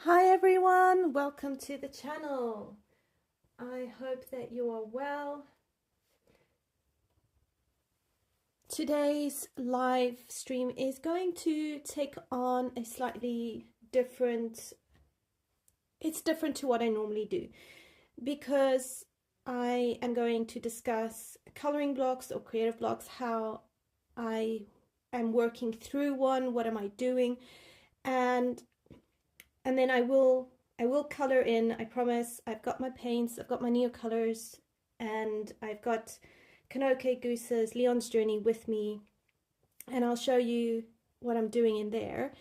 Hi everyone, welcome to the channel. I hope that you are well. Today's live stream is going to take on a slightly different, it's different to what I normally do, because I am going to discuss coloring blocks or creative blocks, how I am working through one, what am I doing, and then I will color in, I promise. I've got my paints, I've got my Neocolors, and I've got Kanoko Egusa's Leon's Journey with me, and I'll show you what I'm doing in there.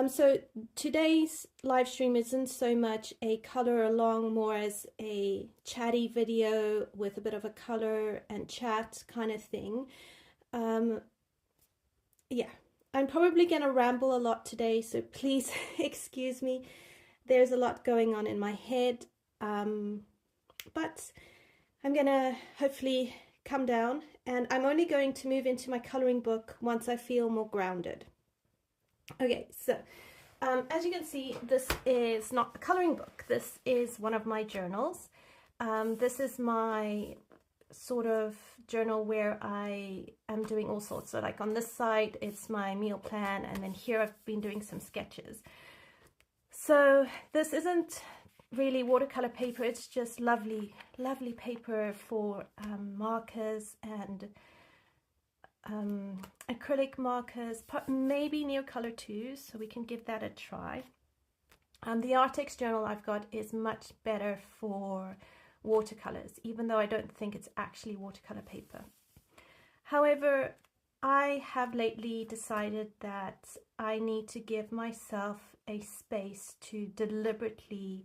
So today's live stream isn't so much a color along, more as a chatty video with a bit of a color and chat kind of thing. Yeah, I'm probably going to ramble a lot today, so please excuse me. There's a lot going on in my head, but I'm going to hopefully come down, and I'm only going to move into my coloring book once I feel more grounded. Okay, so as you can see, this is not a coloring book. This is one of my journals. This is my sort of journal where I am doing all sorts. So like on this side, it's my meal plan, and then here I've been doing some sketches. So this isn't really watercolor paper, it's just lovely paper for markers and acrylic markers, maybe Neocolor too, so we can give that a try. The Artex journal I've got is much better for watercolors, even though I don't think it's actually watercolor paper. However, I have lately decided that I need to give myself a space to deliberately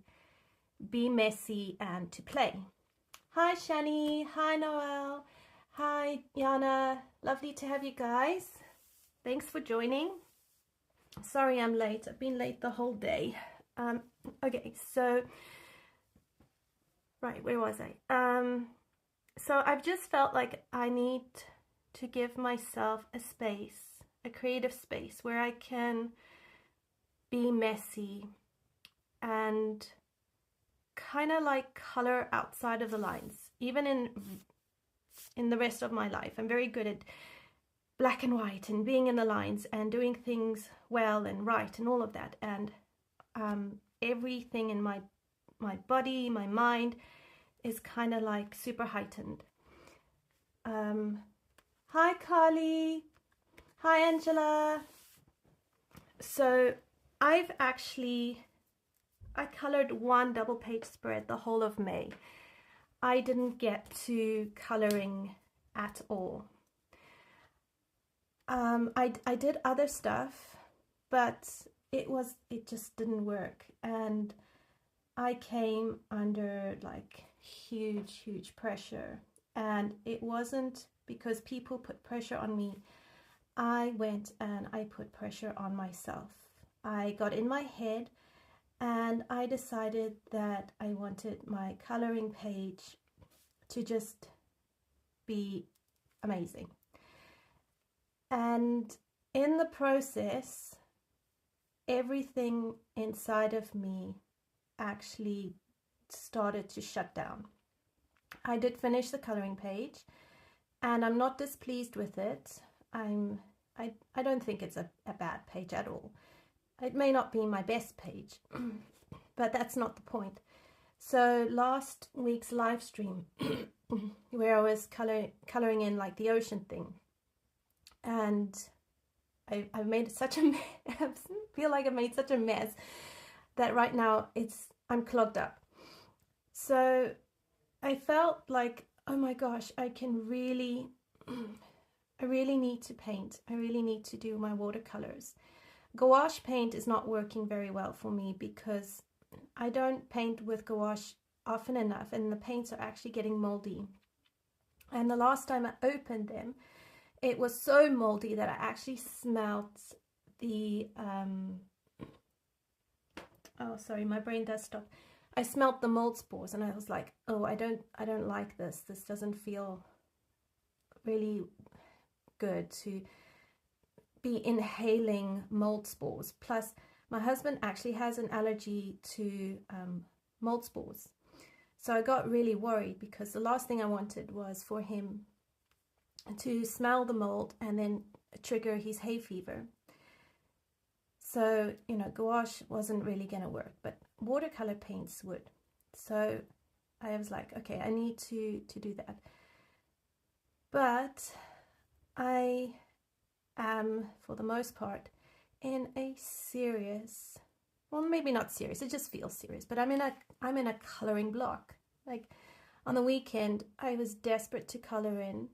be messy and to play. Hi Shani, hi Noel, hi Yana, lovely to have you guys. Thanks for joining. Sorry I'm late, I've been late the whole day. Okay, so right, where was I? So I've just felt like I need to give myself a space, a creative space where I can be messy and kind of like color outside of the lines. Even in the rest of my life, I'm very good at black and white and being in the lines and doing things well and right and all of that, and everything in my body, my mind is kind of like super heightened. Hi Carly, hi Angela. So I colored one double page spread the whole of May. I didn't get to coloring at all. I did other stuff, but it just didn't work, and I came under like huge pressure, and it wasn't because people put pressure on me. I went and I put pressure on myself. I got in my head and I decided that I wanted my coloring page to just be amazing. And in the process, everything inside of me actually started to shut down. I did finish the coloring page, and I'm not displeased with it. I don't think it's a bad page at all. It may not be my best page, but that's not the point. So last week's live stream, where I was coloring in like the ocean thing, and I've made such a mess. I feel like I made such a mess that right now I'm clogged up. So I felt like, oh my gosh, I really need to paint. I really need to do my watercolors. Gouache paint is not working very well for me because I don't paint with gouache often enough, and the paints are actually getting moldy. And the last time I opened them, it was so moldy that I actually smelt the oh sorry, my brain does stop. I smelt the mold spores, and I was like, oh, I don't like this. This doesn't feel really good to be inhaling mold spores. Plus My husband actually has an allergy to mold spores. So I got really worried because the last thing I wanted was for him to smell the mold and then trigger his hay fever. So, you know, gouache wasn't really going to work, but watercolor paints would. So I was like, okay, I need to do that. But I am, for the most part, in a serious, well, maybe not serious, it just feels serious, but I'm in a coloring block. Like on the weekend, I was desperate to color in,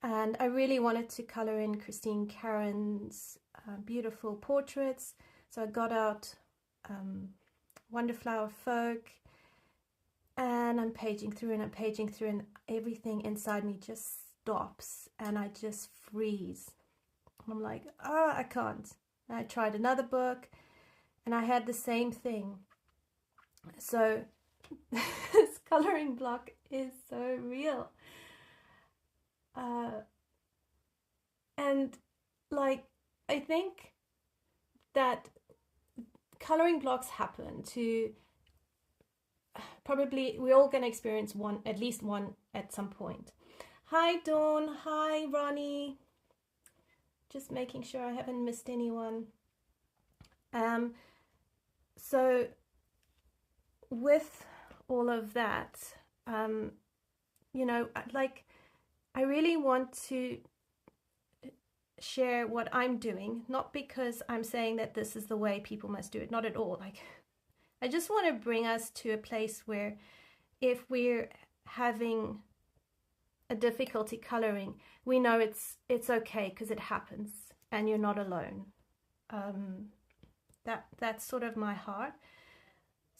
and I really wanted to color in Christine Caron's beautiful portraits. So I got out Wonderflower Folk, and I'm paging through and I'm paging through, and everything inside me just stops and I just freeze. I'm like, oh, I can't. And I tried another book and I had the same thing. So this coloring block is so real. And like, I think that coloring blocks happen to probably, we're all going to experience one, at least one at some point. Hi Dawn, hi Ronnie, just making sure I haven't missed anyone. So with all of that, you know, like I really want to share what I'm doing, not because I'm saying that this is the way people must do it, not at all. Like, I just want to bring us to a place where if we're having a difficulty coloring, we know it's okay because it happens and you're not alone. That's sort of my heart.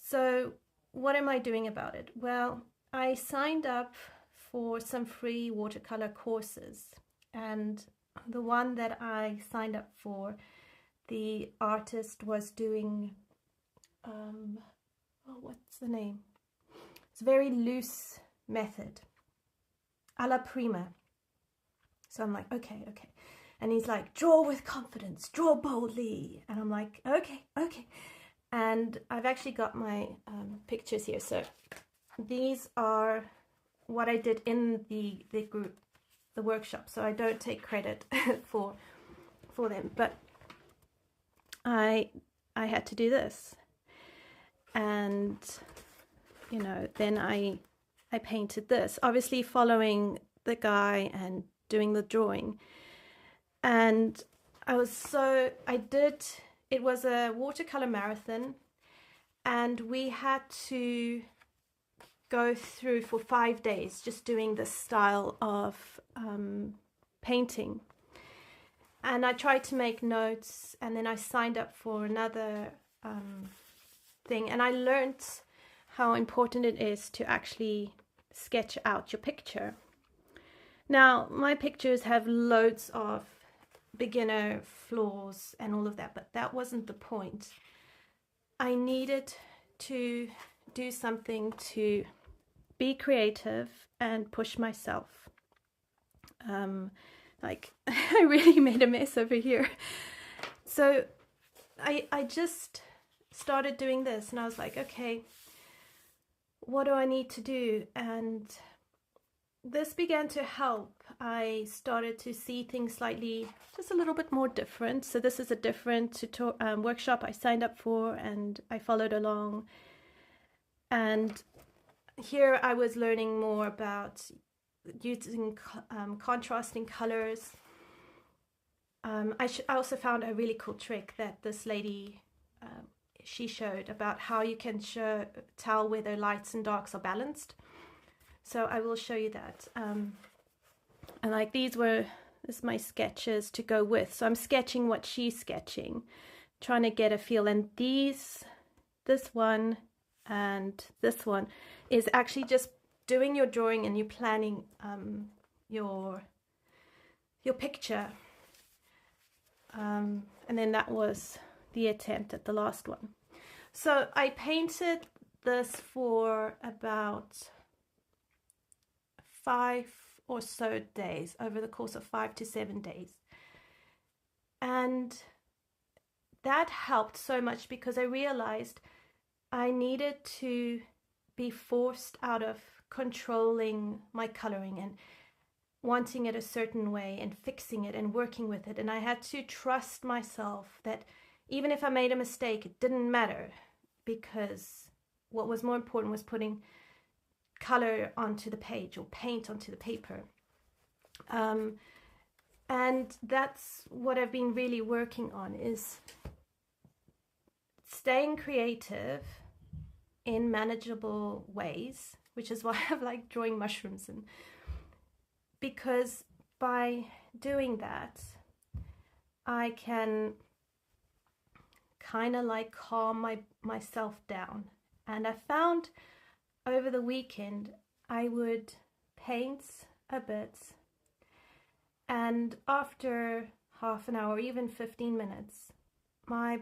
So what am I doing about it? Well, I signed up for some free watercolor courses, and the one that I signed up for, the artist was doing, oh, what's the name? It's a very loose method, a la prima. So I'm like, okay. And he's like, draw with confidence, draw boldly. And I'm like, okay. And I've actually got my pictures here. So these are what I did in the group, the workshop. So I don't take credit for them, but I had to do this. And, you know, then I painted this, obviously following the guy and doing the drawing. And it was a watercolor marathon, and we had to go through for 5 days just doing this style of painting. And I tried to make notes, and then I signed up for another thing, and I learned how important it is to actually sketch out your picture. Now, my pictures have loads of beginner flaws and all of that, but that wasn't the point. I needed to do something to be creative and push myself. Like, I really made a mess over here. So I just started doing this, and I was like, okay, what do I need to do? And this began to help. I started to see things slightly, just a little bit more different. So this is a different workshop I signed up for, and I followed along. And here I was learning more about using contrasting colors. I also found a really cool trick that this lady, she showed about how you can tell whether lights and darks are balanced. So I will show you that. And like this is my sketches to go with. So I'm sketching what she's sketching, trying to get a feel. And this one and this one is actually just doing your drawing, and you're planning your picture. And then that was the attempt at the last one. So I painted this for about 5 or so days, over the course of 5 to 7 days. And that helped so much, because I realized I needed to be forced out of controlling my coloring and wanting it a certain way and fixing it and working with it. And I had to trust myself that even if I made a mistake, it didn't matter, because what was more important was putting color onto the page or paint onto the paper. And that's what I've been really working on, is staying creative in manageable ways, which is why I like drawing mushrooms. And because by doing that, I can kind of like calm myself down. And I found over the weekend I would paint a bit, and after half an hour, even 15 minutes, my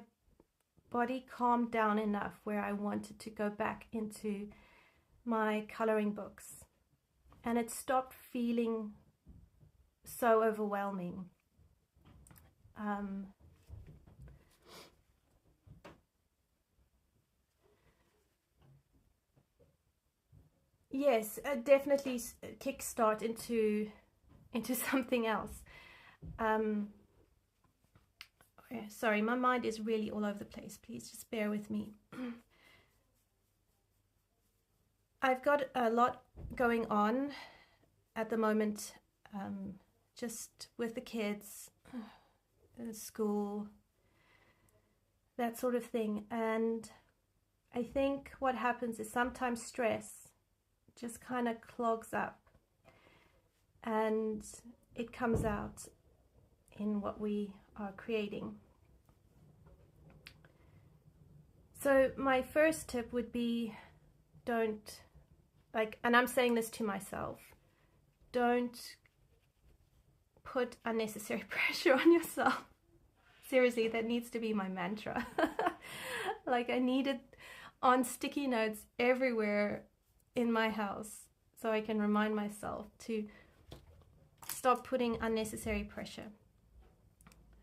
body calmed down enough where I wanted to go back into my coloring books, and it stopped feeling so overwhelming. Yes, definitely kickstart into something else. Sorry, my mind is really all over the place. Please just bear with me. I've got a lot going on at the moment, just with the kids, school, that sort of thing. And I think what happens is sometimes stress just kind of clogs up, and it comes out in what we are creating. So my first tip would be, don't, like, and I'm saying this to myself, don't put unnecessary pressure on yourself. Seriously, that needs to be my mantra. Like, I need it on sticky notes everywhere in my house, so I can remind myself to stop putting unnecessary pressure.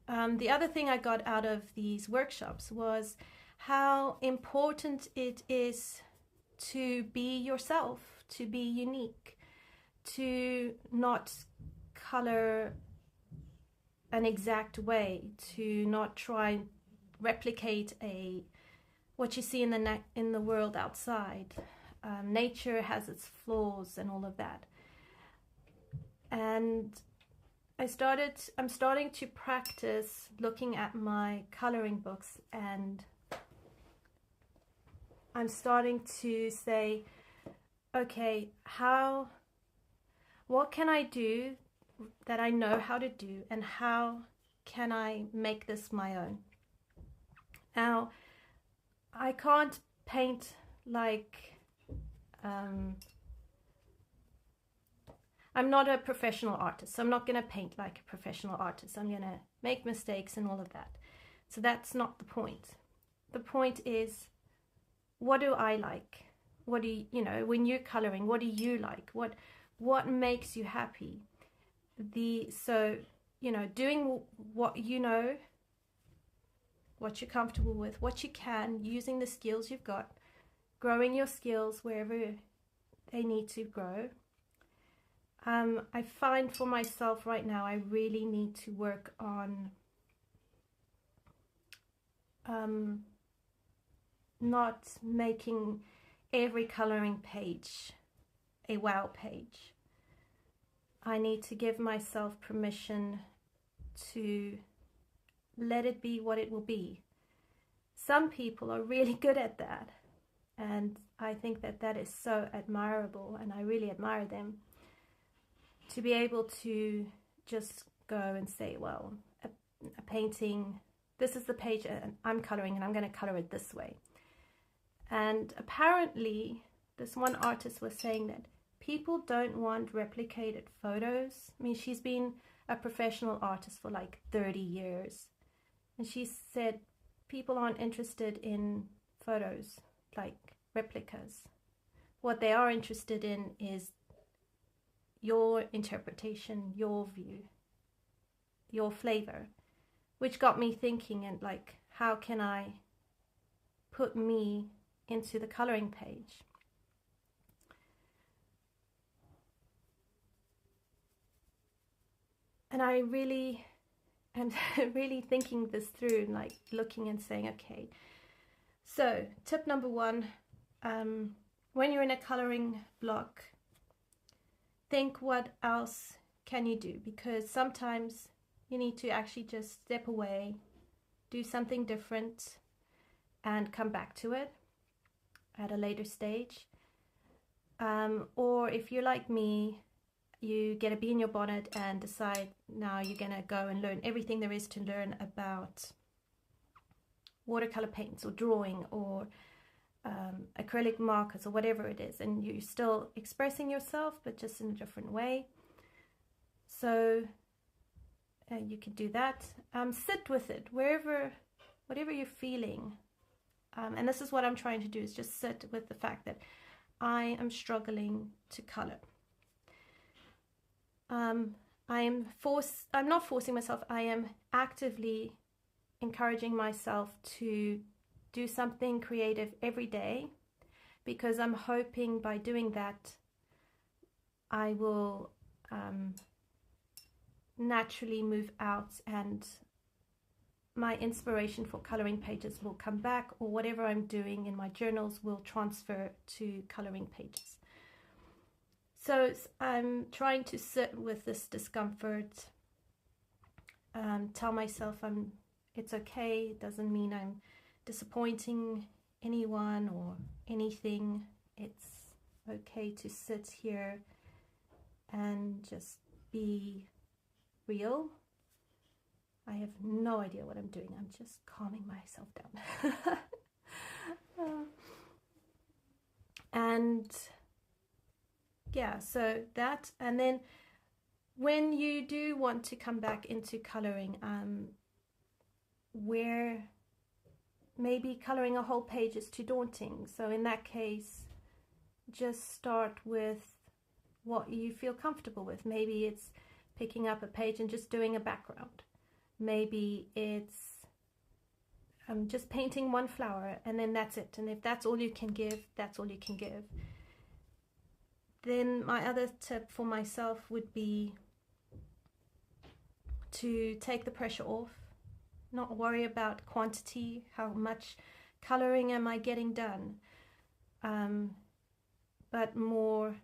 The other thing I got out of these workshops was how important it is to be yourself, to be unique, to not color an exact way, to not try and replicate what you see in the world outside. Nature has its flaws and all of that. And I'm starting to practice looking at my coloring books, and I'm starting to say, okay, what can I do that I know how to do, and how can I make this my own? Now, I can't paint like, I'm not a professional artist, so I'm not going to paint like a professional artist. I'm going to make mistakes and all of that. So that's not the point. The point is, what do I like? What do you know, when you're coloring, what do you like? What makes you happy? So, you know, doing what you know, what you're comfortable with, what you can, using the skills you've got, growing your skills wherever they need to grow. I find for myself right now, I really need to work on not making every coloring page a wow page. I need to give myself permission to let it be what it will be. Some people are really good at that, and I think that that is so admirable, and I really admire them, to be able to just go and say, well, a painting, this is the page I'm coloring, and I'm going to color it this way. And apparently this one artist was saying that people don't want replicated photos. I mean, she's been a professional artist for like 30 years. And she said people aren't interested in photos like replicas. What they are interested in is your interpretation, your view, your flavor. Which got me thinking, and like, how can I put me into the coloring page? And I really am really thinking this through, like looking and saying, okay, so tip number one, when you're in a coloring block, think what else can you do, because sometimes you need to actually just step away, do something different, and come back to it at a later stage. Or if you're like me, you get a bee in your bonnet and decide now you're going to go and learn everything there is to learn about watercolor paints or drawing or acrylic markers or whatever it is, and you're still expressing yourself but just in a different way. So you can do that. Sit with it, whatever you're feeling. And this is what I'm trying to do, is just sit with the fact that I am struggling to color. I'm not forcing myself. I am actively encouraging myself to do something creative every day, because I'm hoping by doing that I will naturally move out and my inspiration for coloring pages will come back, or whatever I'm doing in my journals will transfer to coloring pages. So I'm trying to sit with this discomfort, tell myself it's okay. It doesn't mean I'm disappointing anyone or anything. It's okay to sit here and just be real. I have no idea what I'm doing. I'm just calming myself down. And yeah, so that, and then when you do want to come back into coloring, where maybe coloring a whole page is too daunting, so in that case just start with what you feel comfortable with. Maybe it's picking up a page and just doing a background. Maybe it's just painting one flower and then that's it, and if that's all you can give, that's all you can give. Then my other tip for myself would be to take the pressure off, not worry about quantity, how much coloring am I getting done, but more,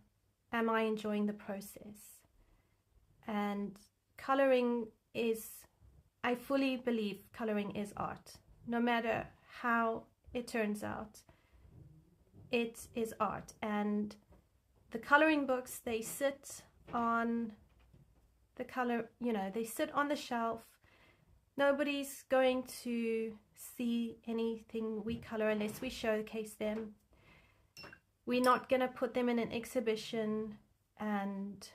am I enjoying the process? And coloring is, I fully believe coloring is art. No matter how it turns out, it is art. And the coloring books, they sit on the color, they sit on the shelf. Nobody's going to see anything we color unless we showcase them. We're not going to put them in an exhibition, and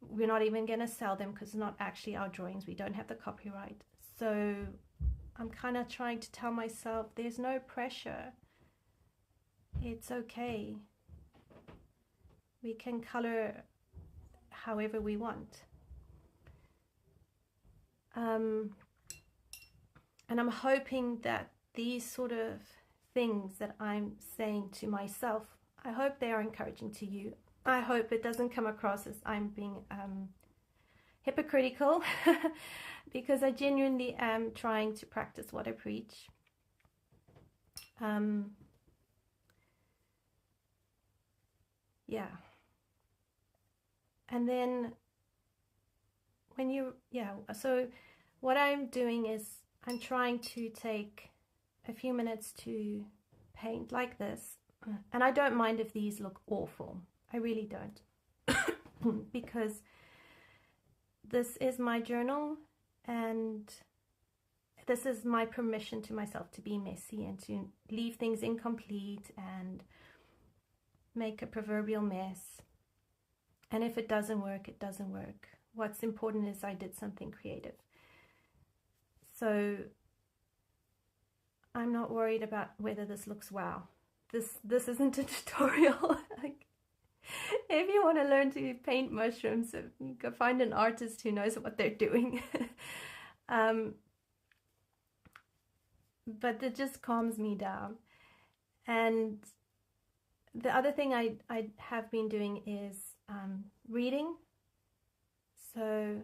we're not even going to sell them because it's not actually our drawings. We don't have the copyright. So I'm kind of trying to tell myself there's no pressure. It's okay. We can color however we want. And I'm hoping that these sort of things that I'm saying to myself, I hope they are encouraging to you. I hope it doesn't come across as I'm being hypocritical, because I genuinely am trying to practice what I preach. Yeah. And then when so what I'm doing is I'm trying to take a few minutes to paint like this, and I don't mind if these look awful. I really don't. Because this is my journal, and this is my permission to myself to be messy and to leave things incomplete and make a proverbial mess. And if it doesn't work, it doesn't work. What's important is I did something creative. So I'm not worried about whether this looks wow. This isn't a tutorial. Like, if you want to learn to paint mushrooms, go find an artist who knows what they're doing. but it just calms me down. And the other thing I have been doing is reading. So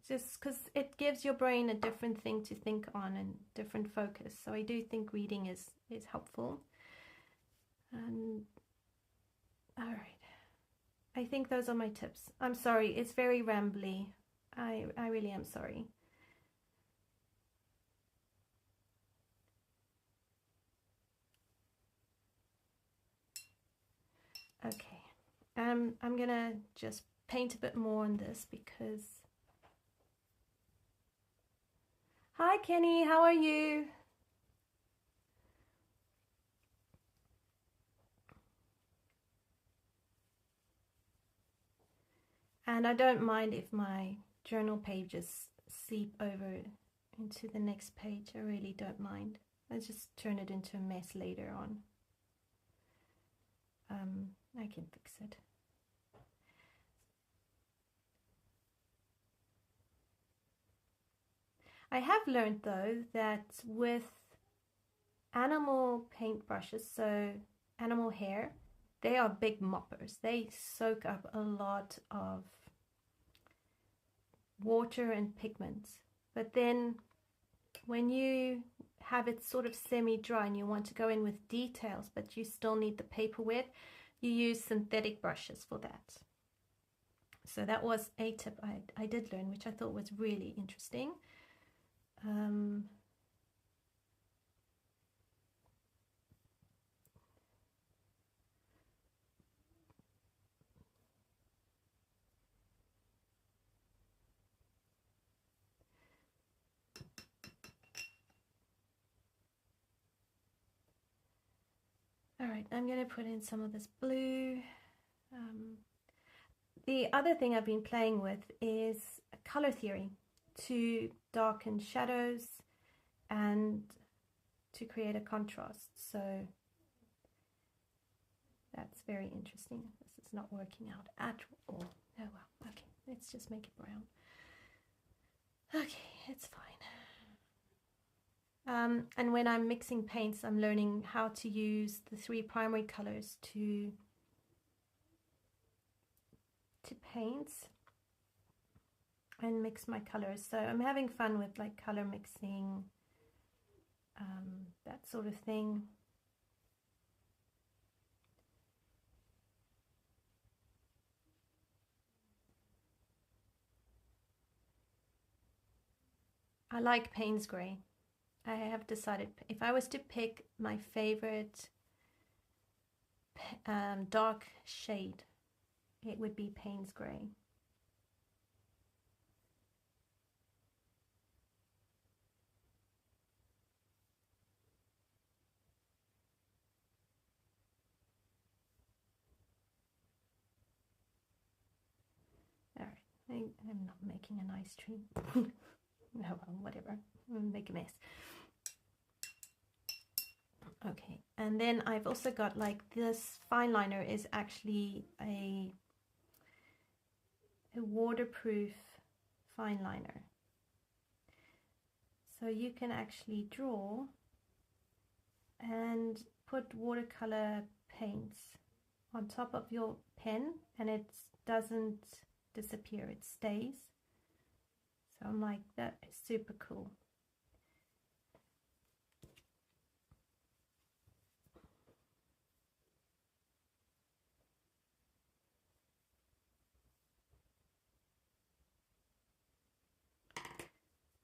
just because it gives your brain a different thing to think on and different focus. So I do think reading is helpful. And all right, I think those are my tips. I'm sorry, it's very rambly. I really am sorry. Okay, I'm gonna just paint a bit more on this because... Hi Kenny, how are you? And I don't mind if my journal pages seep over into the next page. I really don't mind. I just turn it into a mess later on. I can fix it. I have learned though that with animal paintbrushes, so animal hair, they are big moppers. They soak up a lot of water and pigments. But then when you have it sort of semi-dry and you want to go in with details, but you still need the paper wet, you use synthetic brushes for that. So that was a tip I did learn, which I thought was really interesting. All right, I'm going to put in some of this blue. The other thing I've been playing with is color theory to darken shadows and to create a contrast. So that's very interesting. This is not working out at all. Oh well, okay, let's just make it brown. Okay, it's fine. And when I'm mixing paints, I'm learning how to use the 3 primary colors to paint and mix my colors. So I'm having fun with like color mixing, that sort of thing. I like Payne's Gray. I have decided if I was to pick my favorite dark shade, it would be Payne's Gray. All right, I'm not making a nice tree. No, well, whatever, I'll make a mess. Okay, and then I've also got like this fine liner is actually a waterproof fine liner. So you can actually draw and put watercolor paints on top of your pen and it doesn't disappear, it stays. So I'm like, that is super cool.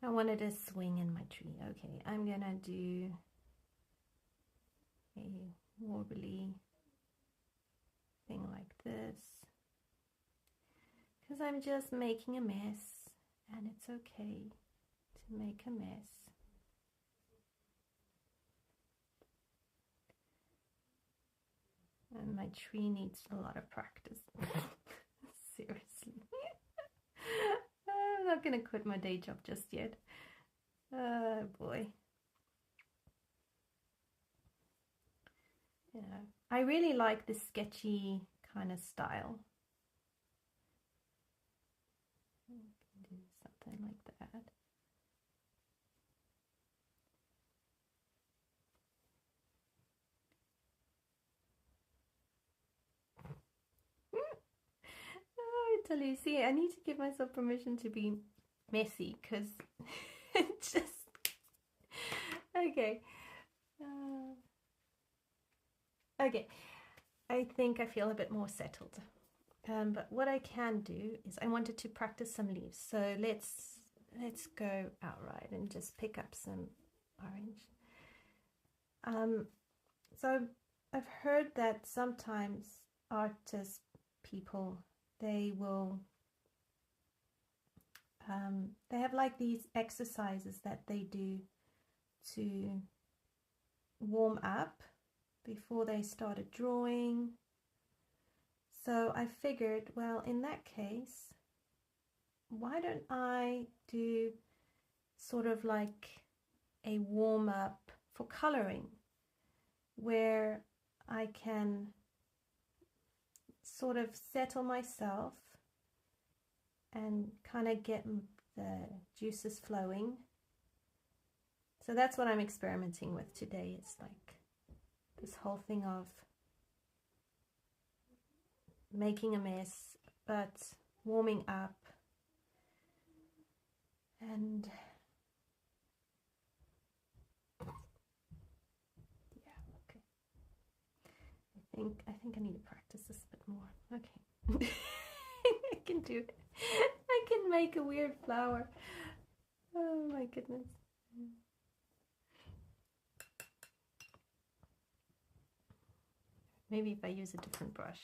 I wanted a swing in my tree. Okay, I'm gonna do a warbly thing like this because I'm just making a mess and it's okay to make a mess. And my tree needs a lot of practice. Seriously. I'm not gonna quit my day job just yet. Oh boy. Yeah, I really like this sketchy kind of style. I can do something like that. parental, you see, I need to give myself permission to be messy, because it just... Okay. Okay. I think I feel a bit more settled. But what I can do is I wanted to practice some leaves. So let's go outright and just pick up some orange. So I've heard that sometimes artists, people, they will they have like these exercises that they do to warm up before they started drawing. So I figured, well, in that case, why don't I do sort of like a warm up for coloring, where I can sort of settle myself and kind of get the juices flowing. So that's what I'm experimenting with today. It's like this whole thing of making a mess, but warming up. And yeah, okay. I think I need to practice this a bit more. Okay. I can do it. I can make a weird flower. Oh my goodness. Maybe if I use a different brush.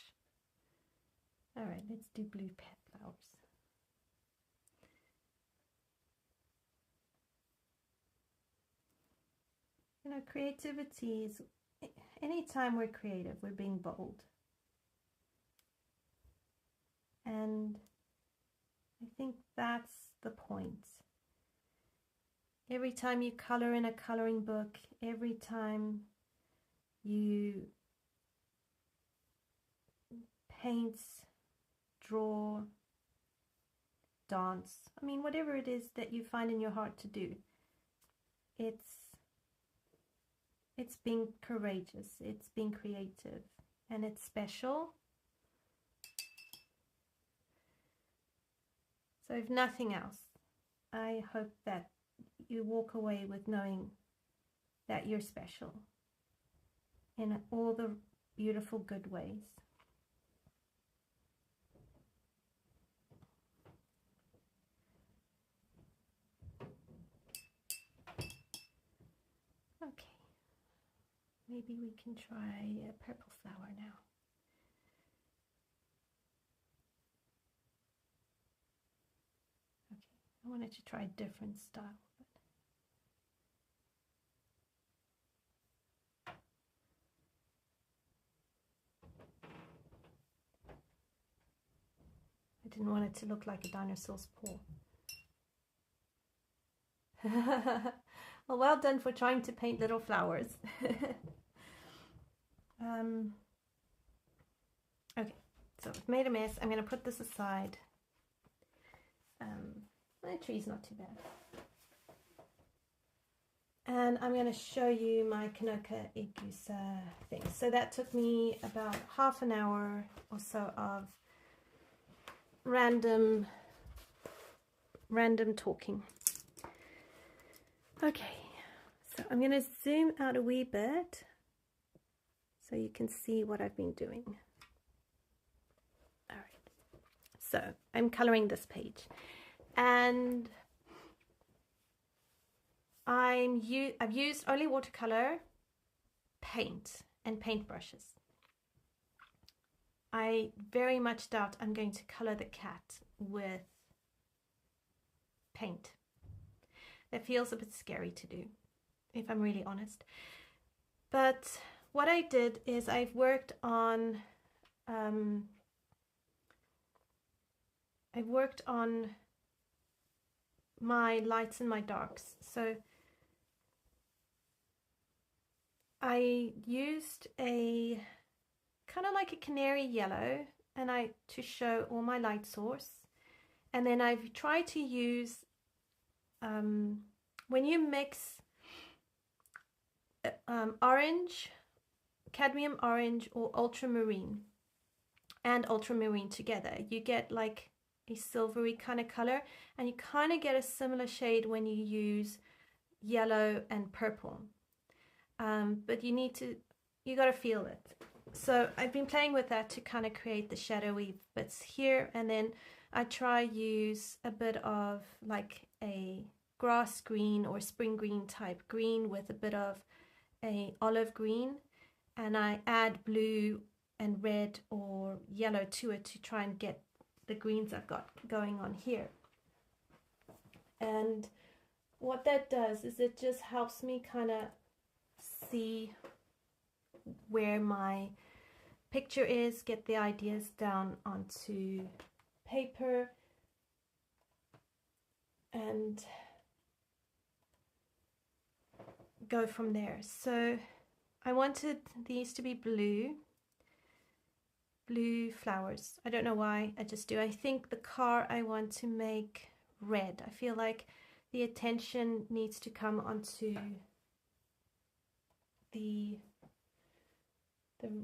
All right, let's do blue pet flowers. You know, creativity is, anytime we're creative, we're being bold. And I think that's the point. Every time you color in a coloring book, every time you paint, draw, dance, I mean, whatever it is that you find in your heart to do, it's being courageous, it's being creative, and it's special. So if nothing else, I hope that you walk away with knowing that you're special in all the beautiful good ways. Okay, maybe we can try a purple flower now. Okay, I wanted to try a different style. I didn't want it to look like a dinosaur's paw. Well done for trying to paint little flowers. Okay, so I've made a mess. I'm going to put this aside. My tree's not too bad. And I'm going to show you my Kanoko Egusa thing. So that took me about half an hour or so of random talking. Okay, so I'm going to zoom out a wee bit so you can see what I've been doing. All right, so I'm coloring this page, and I've used only watercolor, paint, and paintbrushes. I very much doubt I'm going to color the cat with paint. That feels a bit scary to do, if I'm really honest. But what I did is I've worked on my lights and my darks. So I used a kind of like a canary yellow, and to show all my light source. And then I've tried to use when you mix orange, cadmium orange, or ultramarine and ultramarine together, you get like a silvery kind of color, and you kind of get a similar shade when you use yellow and purple. But you got to feel it. So I've been playing with that to kind of create the shadowy bits here, and then I try use a bit of like a grass green or spring green type green with a bit of a olive green, and I add blue and red or yellow to it to try and get the greens I've got going on here. And what that does is it just helps me kind of see where my picture is, get the ideas down onto paper, and go from there. So I wanted these to be blue flowers. I don't know why, I just do. I think the car I want to make red. I feel like the attention needs to come onto the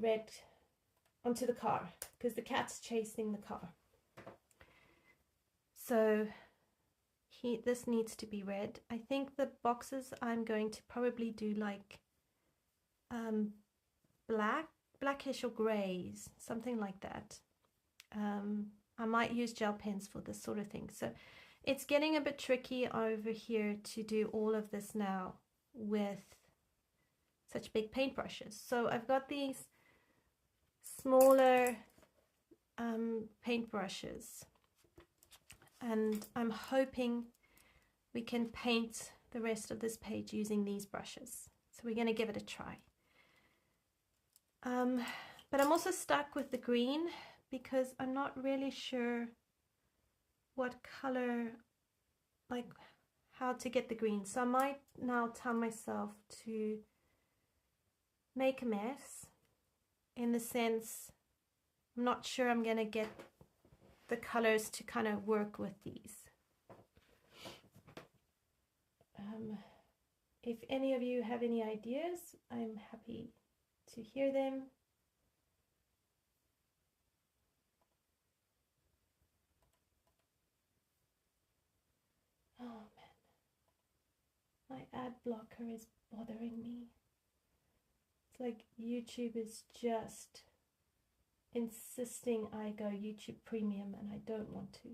red, onto the car, because the cat's chasing the car. So this needs to be red. I think the boxes I'm going to probably do like blackish or grays, something like that. I might use gel pens for this sort of thing. So it's getting a bit tricky over here to do all of this now with such big paintbrushes. So I've got these smaller paintbrushes, and I'm hoping we can paint the rest of this page using these brushes. So we're going to give it a try. But I'm also stuck with the green because I'm not really sure what color, like how to get the green. So I might now tell myself to make a mess, in the sense I'm not sure I'm going to get the colors to kind of work with these. If any of you have any ideas, I'm happy to hear them. Oh man, my ad blocker is bothering me. It's like YouTube is just insisting I go YouTube Premium, and I don't want to.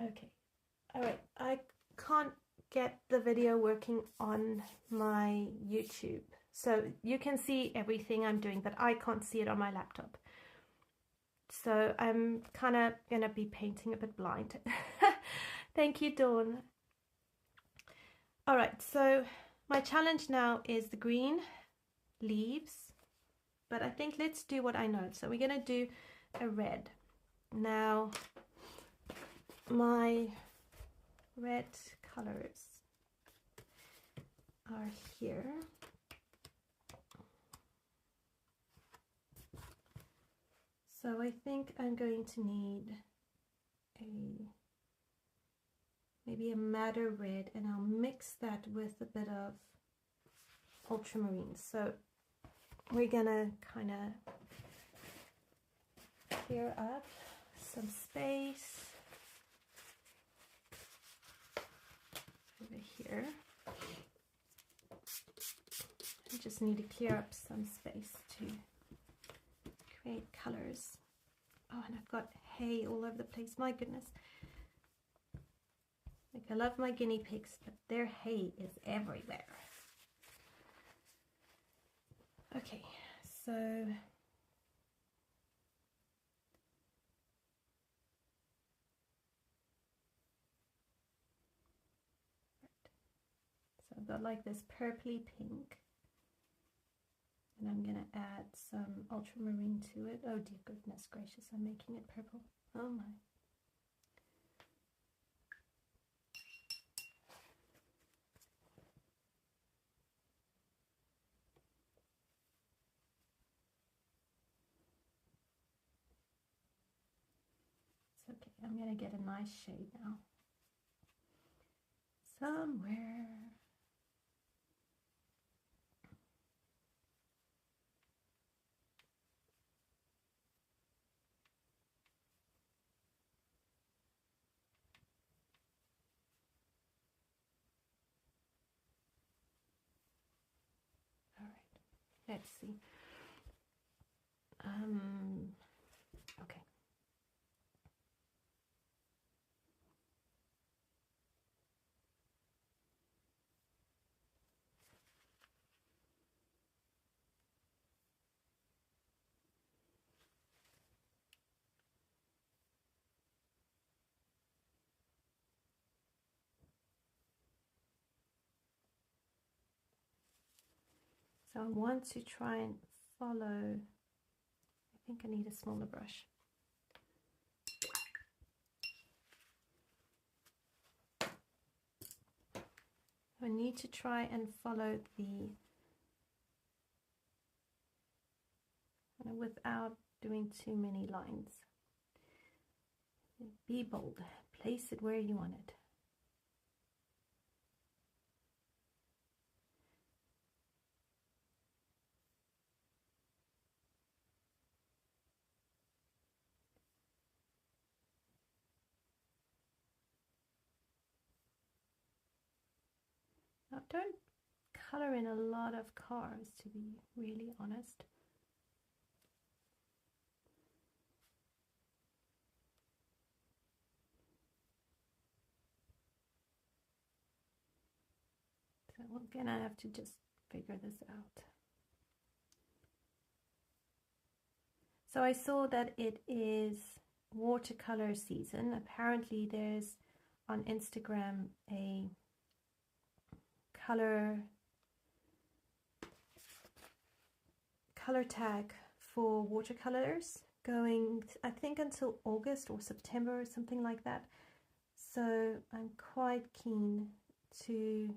Okay, all right, I can't get the video working on my YouTube. So you can see everything I'm doing, but I can't see it on my laptop. So I'm kind of going to be painting a bit blind. Thank you, Dawn. All right, so my challenge now is the green leaves, but I think let's do what I know. So we're going to do a red. Now, my red colors are here. So I think I'm going to need maybe a madder red, and I'll mix that with a bit of ultramarine. So we're gonna kind of clear up some space over here. I just need to clear up some space to create colors. Oh, and I've got hay all over the place. My goodness. Like, I love my guinea pigs, but their hay is everywhere. Okay, so I've got like this purpley pink, and I'm gonna add some ultramarine to it. Oh dear goodness gracious, I'm making it purple. Oh my. It's okay, I'm gonna get a nice shade now. Somewhere. Let's see. Okay. So I want to try and follow. I think I need a smaller brush. I need to try and follow the, without doing too many lines. Be bold. Place it where you want it. Now, don't color in a lot of cars, to be really honest. So again, I have to just figure this out. So I saw that it is watercolor season. Apparently there's on Instagram a color tag for watercolors going, I think, until August or September or something like that. So I'm quite keen to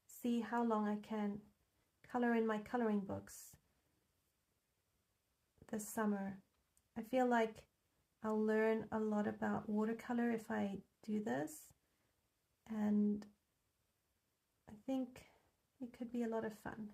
see how long I can color in my coloring books this summer. I feel like I'll learn a lot about watercolor if I do this, and I think it could be a lot of fun.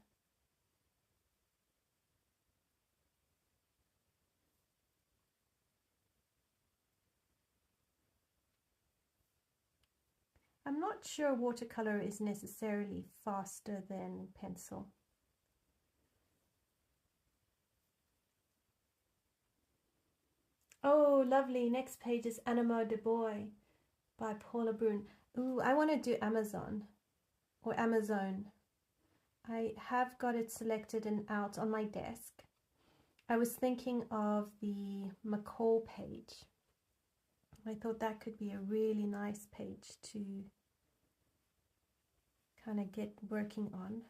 I'm not sure watercolor is necessarily faster than pencil. Oh, lovely. Next page is Animo de Boy by Paula Brun. Ooh, I want to do Amazon or Amazon. I have got it selected and out on my desk. I was thinking of the McCall page. I thought that could be a really nice page to kind of get working on.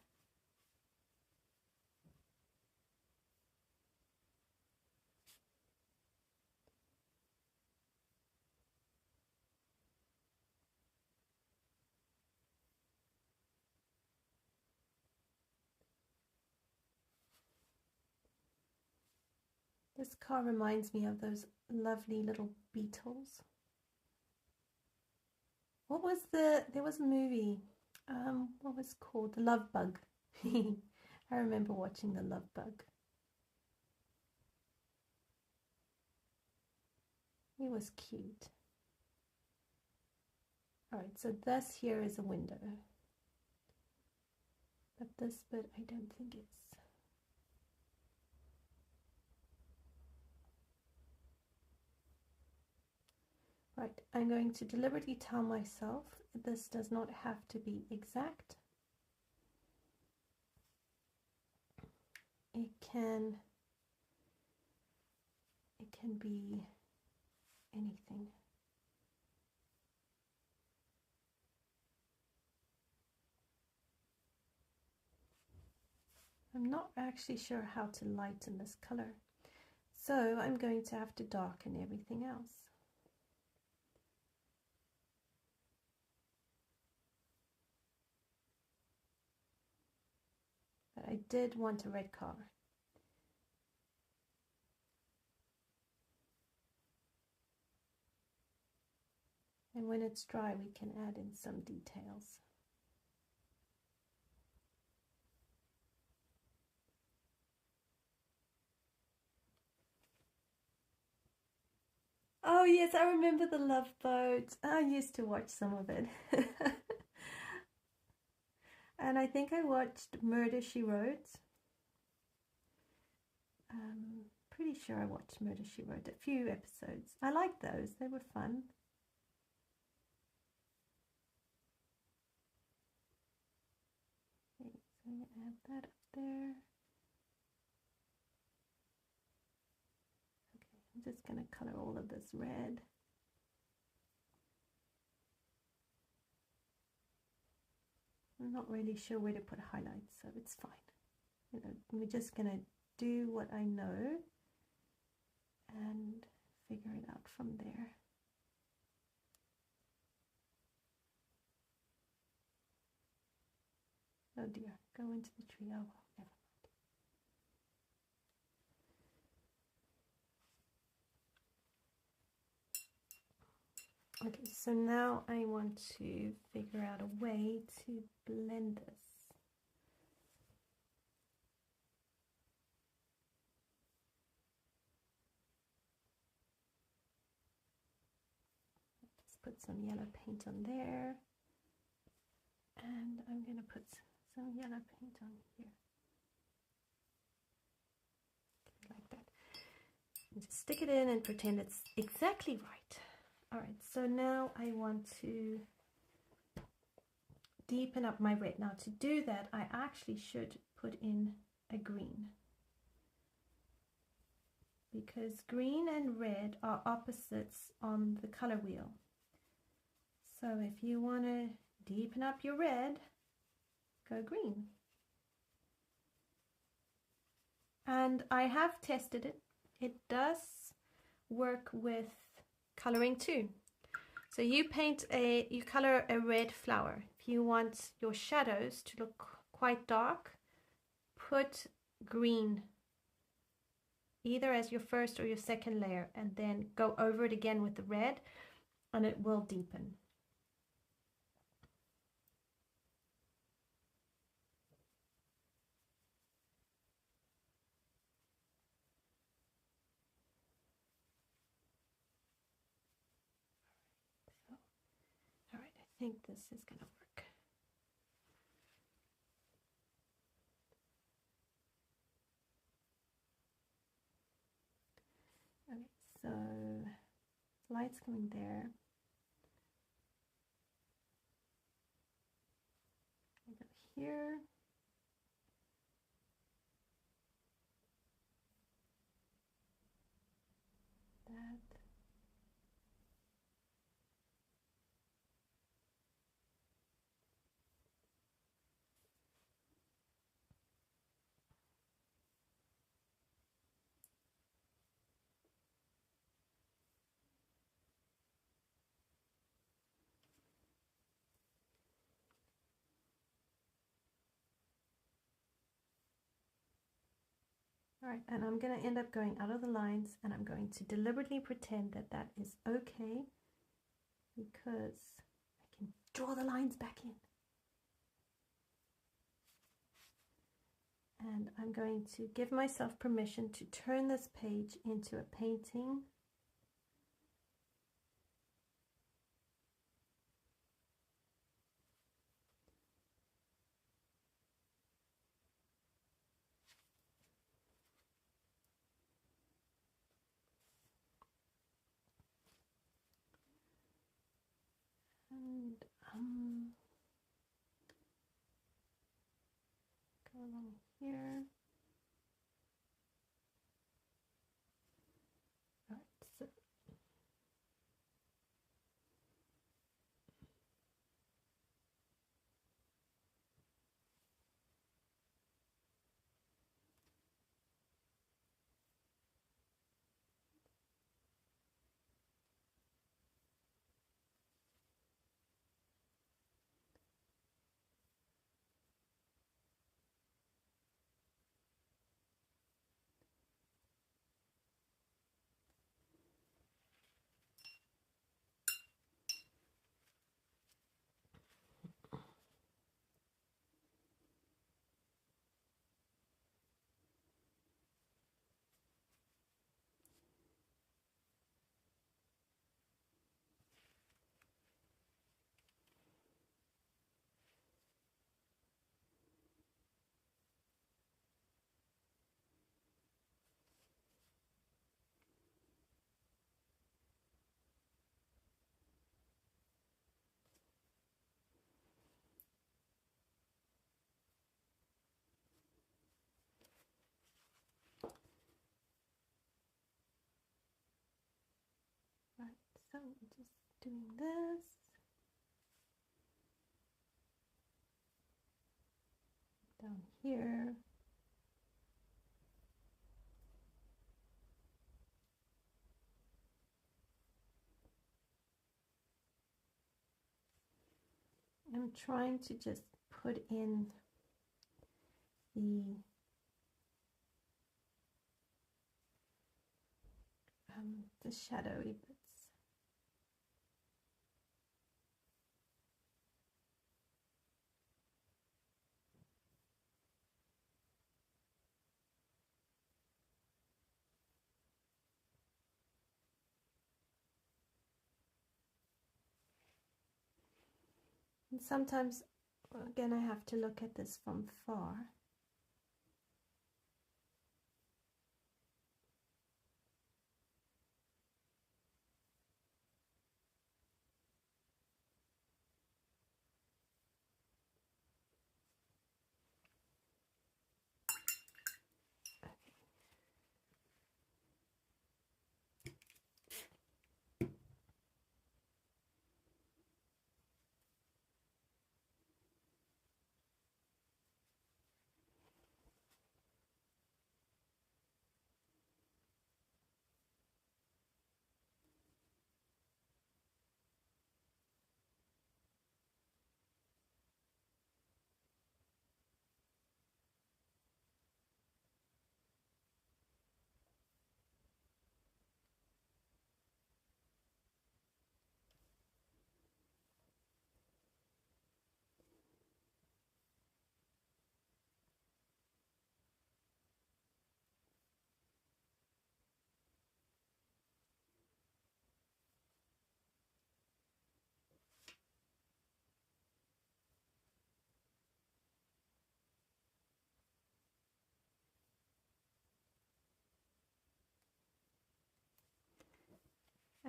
This car reminds me of those lovely little beetles. What was there was a movie, what was it called? The Love Bug. I remember watching The Love Bug. It was cute. Alright, so this here is a window. But this bit I don't think it's. Right, I'm going to deliberately tell myself this does not have to be exact. It can be anything. I'm not actually sure how to lighten this color, so I'm going to have to darken everything else. But I did want a red car. And when it's dry, we can add in some details. Oh yes, I remember The Love Boat. I used to watch some of it. And I think I watched Murder, She Wrote. Pretty sure I watched Murder, She Wrote a few episodes. I liked those. They were fun. Okay, so I'm going to add that up there. Okay, I'm just going to color all of this red. I'm not really sure where to put highlights, so it's fine. You know, we're just going to do what I know and figure it out from there. Oh dear, go into the tree. Oh, well, never mind. Okay, so now I want to figure out a way to blend this. Just put some yellow paint on there. And I'm going to put some yellow paint on here. Like that. And just stick it in and pretend it's exactly right. Alright, so now I want to deepen up my red. Now to do that, I actually should put in a green. Because green and red are opposites on the color wheel. So if you want to deepen up your red, go green. And I have tested it. It does work with coloring too. So you color a red flower. If you want your shadows to look quite dark, put green either as your first or your second layer, and then go over it again with the red, and it will deepen. All right, I think this is going to work. Okay, so light's coming there. I go here. That. All right, and I'm going to end up going out of the lines, and I'm going to deliberately pretend that that is okay, because I can draw the lines back in. And I'm going to give myself permission to turn this page into a painting. And go along here. All right, so So just doing this. Down here. I'm trying to just put in the shadowy bits. And sometimes, again, I have to look at this from far.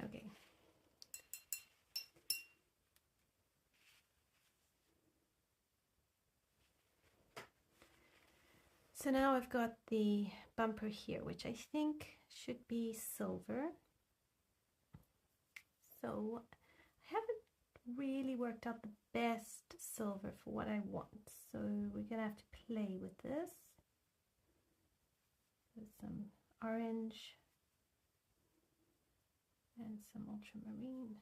Okay. So now I've got the bumper here, which I think should be silver. So I haven't really worked out the best silver for what I want. So we're gonna have to play with this. There's some orange and some ultramarine.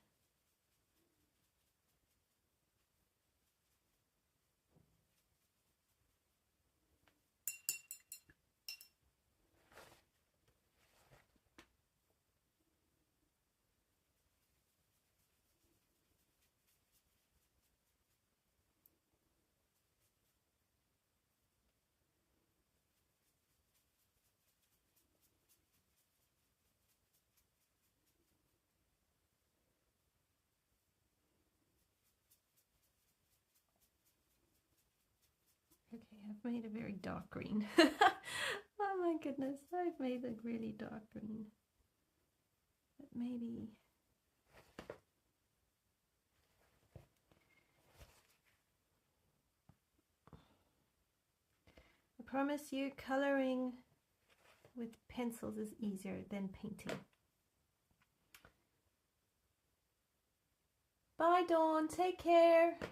Okay, I've made a very dark green. Oh my goodness, I've made a really dark green. But maybe... I promise you, coloring with pencils is easier than painting. Bye, Dawn. Take care. Okay,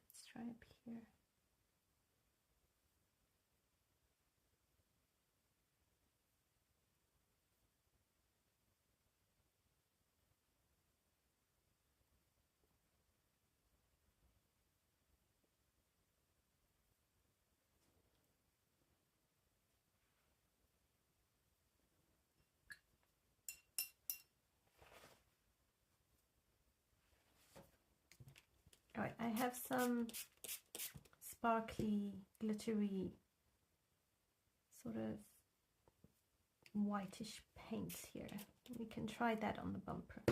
let's try up here. All right, I have some sparkly, glittery, sort of whitish paints here. We can try that on the bumper.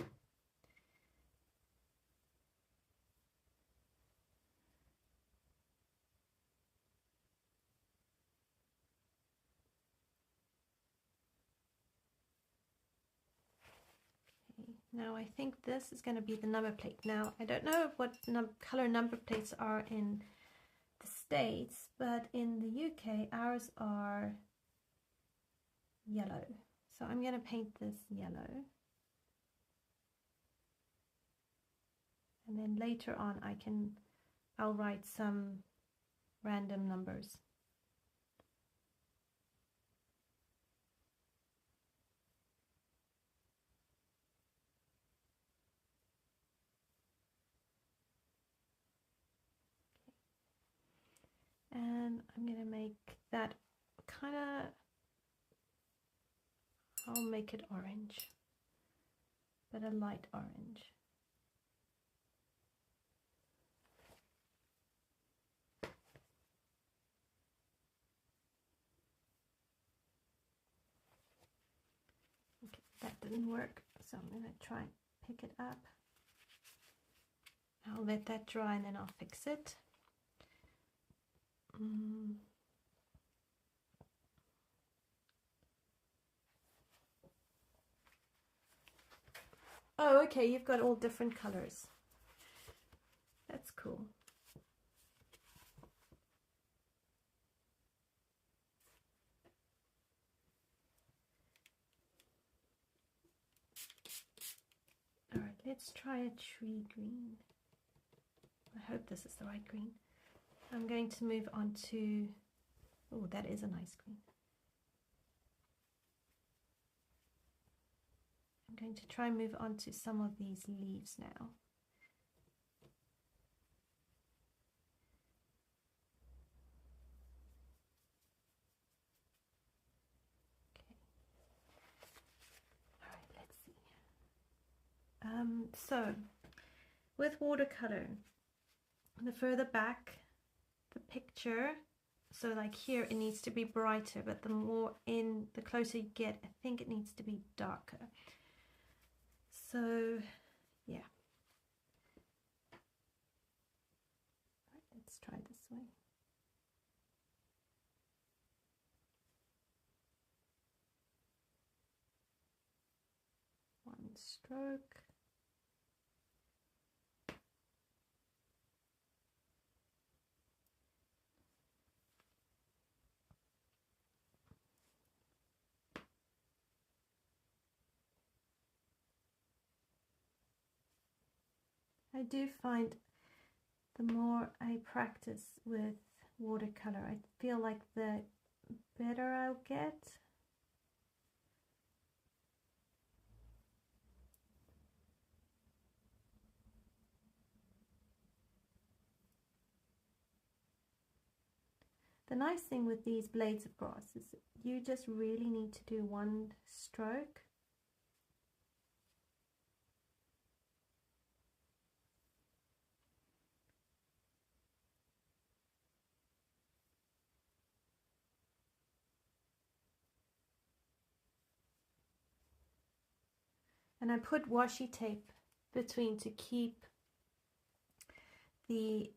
Now I think this is going to be the number plate. Now I don't know what color number plates are in the States, but in the UK ours are yellow. So I'm going to paint this yellow. And then later on I'll write some random numbers. And I'm going to make that kind of, I'll make it orange, but a light orange. Okay, that didn't work, so I'm going to try and pick it up. I'll let that dry and then I'll fix it. Oh, okay, you've got all different colors. That's cool. All right, let's try a tree green. I hope this is the right green. I'm going to move on to, oh, that is a nice green. I'm going to try and move on to some of these leaves now. Okay. All right, let's see. So with watercolor, the further back the picture, so like here it needs to be brighter, but the closer you get, I think it needs to be darker. So yeah, all right, let's try this way. One stroke. I do find the more I practice with watercolor, I feel like the better I'll get. The nice thing with these blades of grass is you just really need to do one stroke. And I put washi tape between to keep the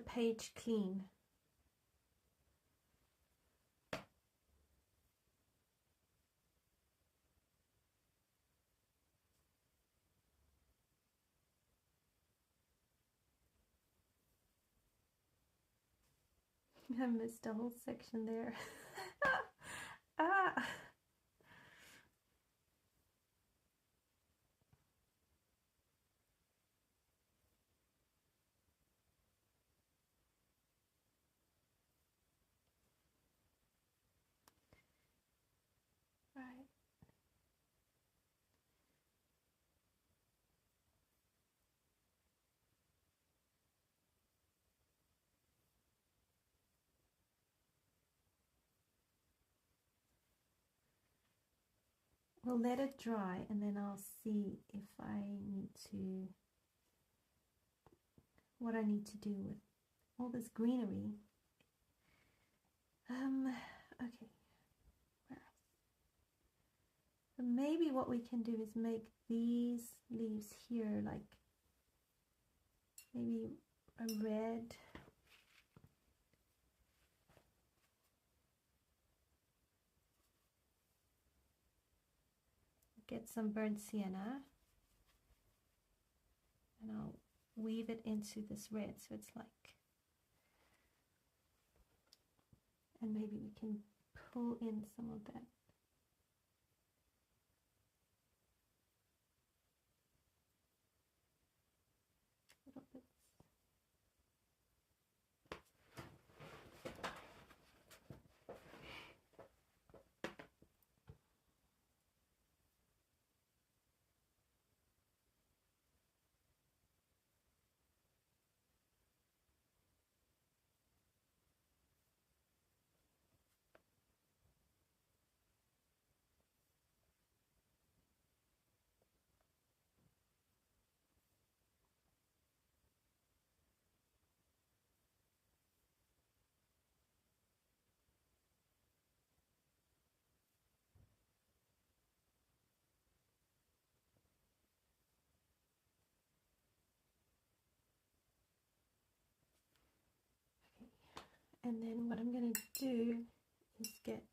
page clean. I missed a whole section there. Ah. Right. We'll let it dry and then I'll see if I need to, what I need to do with all this greenery. Okay. So maybe what we can do is make these leaves here like maybe a red. Get some burnt sienna and I'll weave it into this red so it's like, and maybe we can pull in some of that And then what I'm going to do is get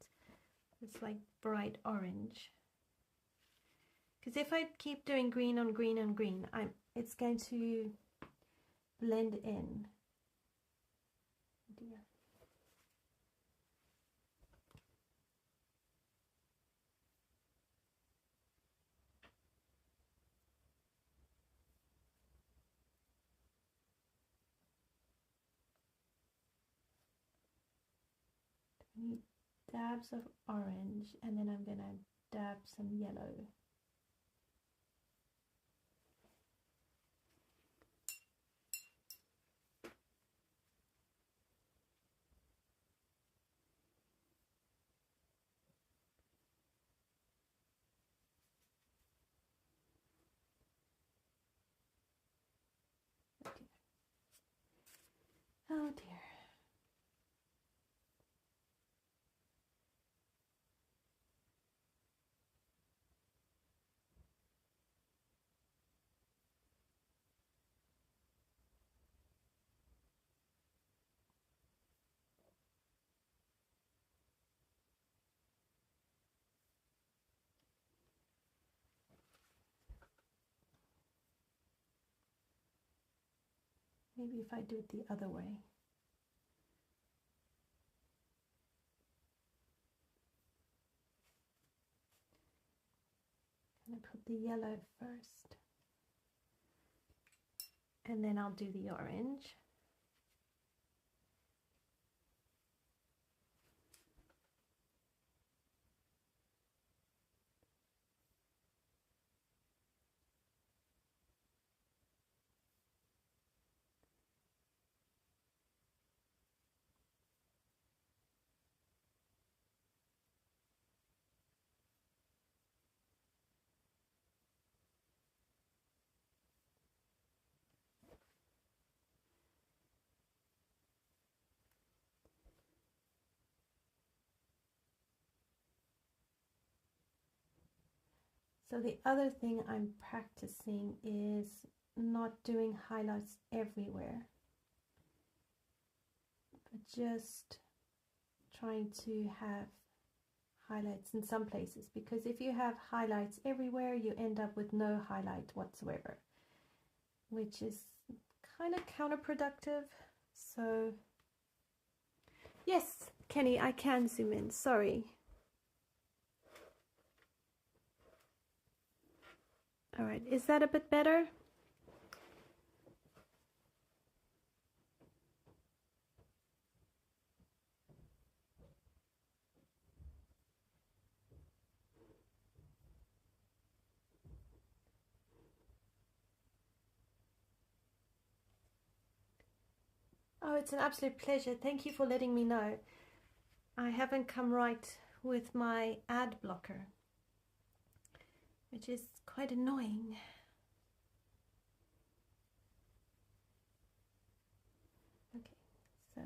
this like bright orange. Because if I keep doing green on green on green, it's going to blend in. Dear. I need dabs of orange, and then I'm going to dab some yellow. Oh dear. Maybe if I do it the other way. I'm going to put the yellow first, and then I'll do the orange. So the other thing I'm practicing is not doing highlights everywhere, but just trying to have highlights in some places, because if you have highlights everywhere, you end up with no highlight whatsoever, which is kind of counterproductive. So yes, Kenny, I can zoom in, sorry. All right, is that a bit better? Oh, it's an absolute pleasure. Thank you for letting me know. I haven't come right with my ad blocker, which is quite annoying. Okay, so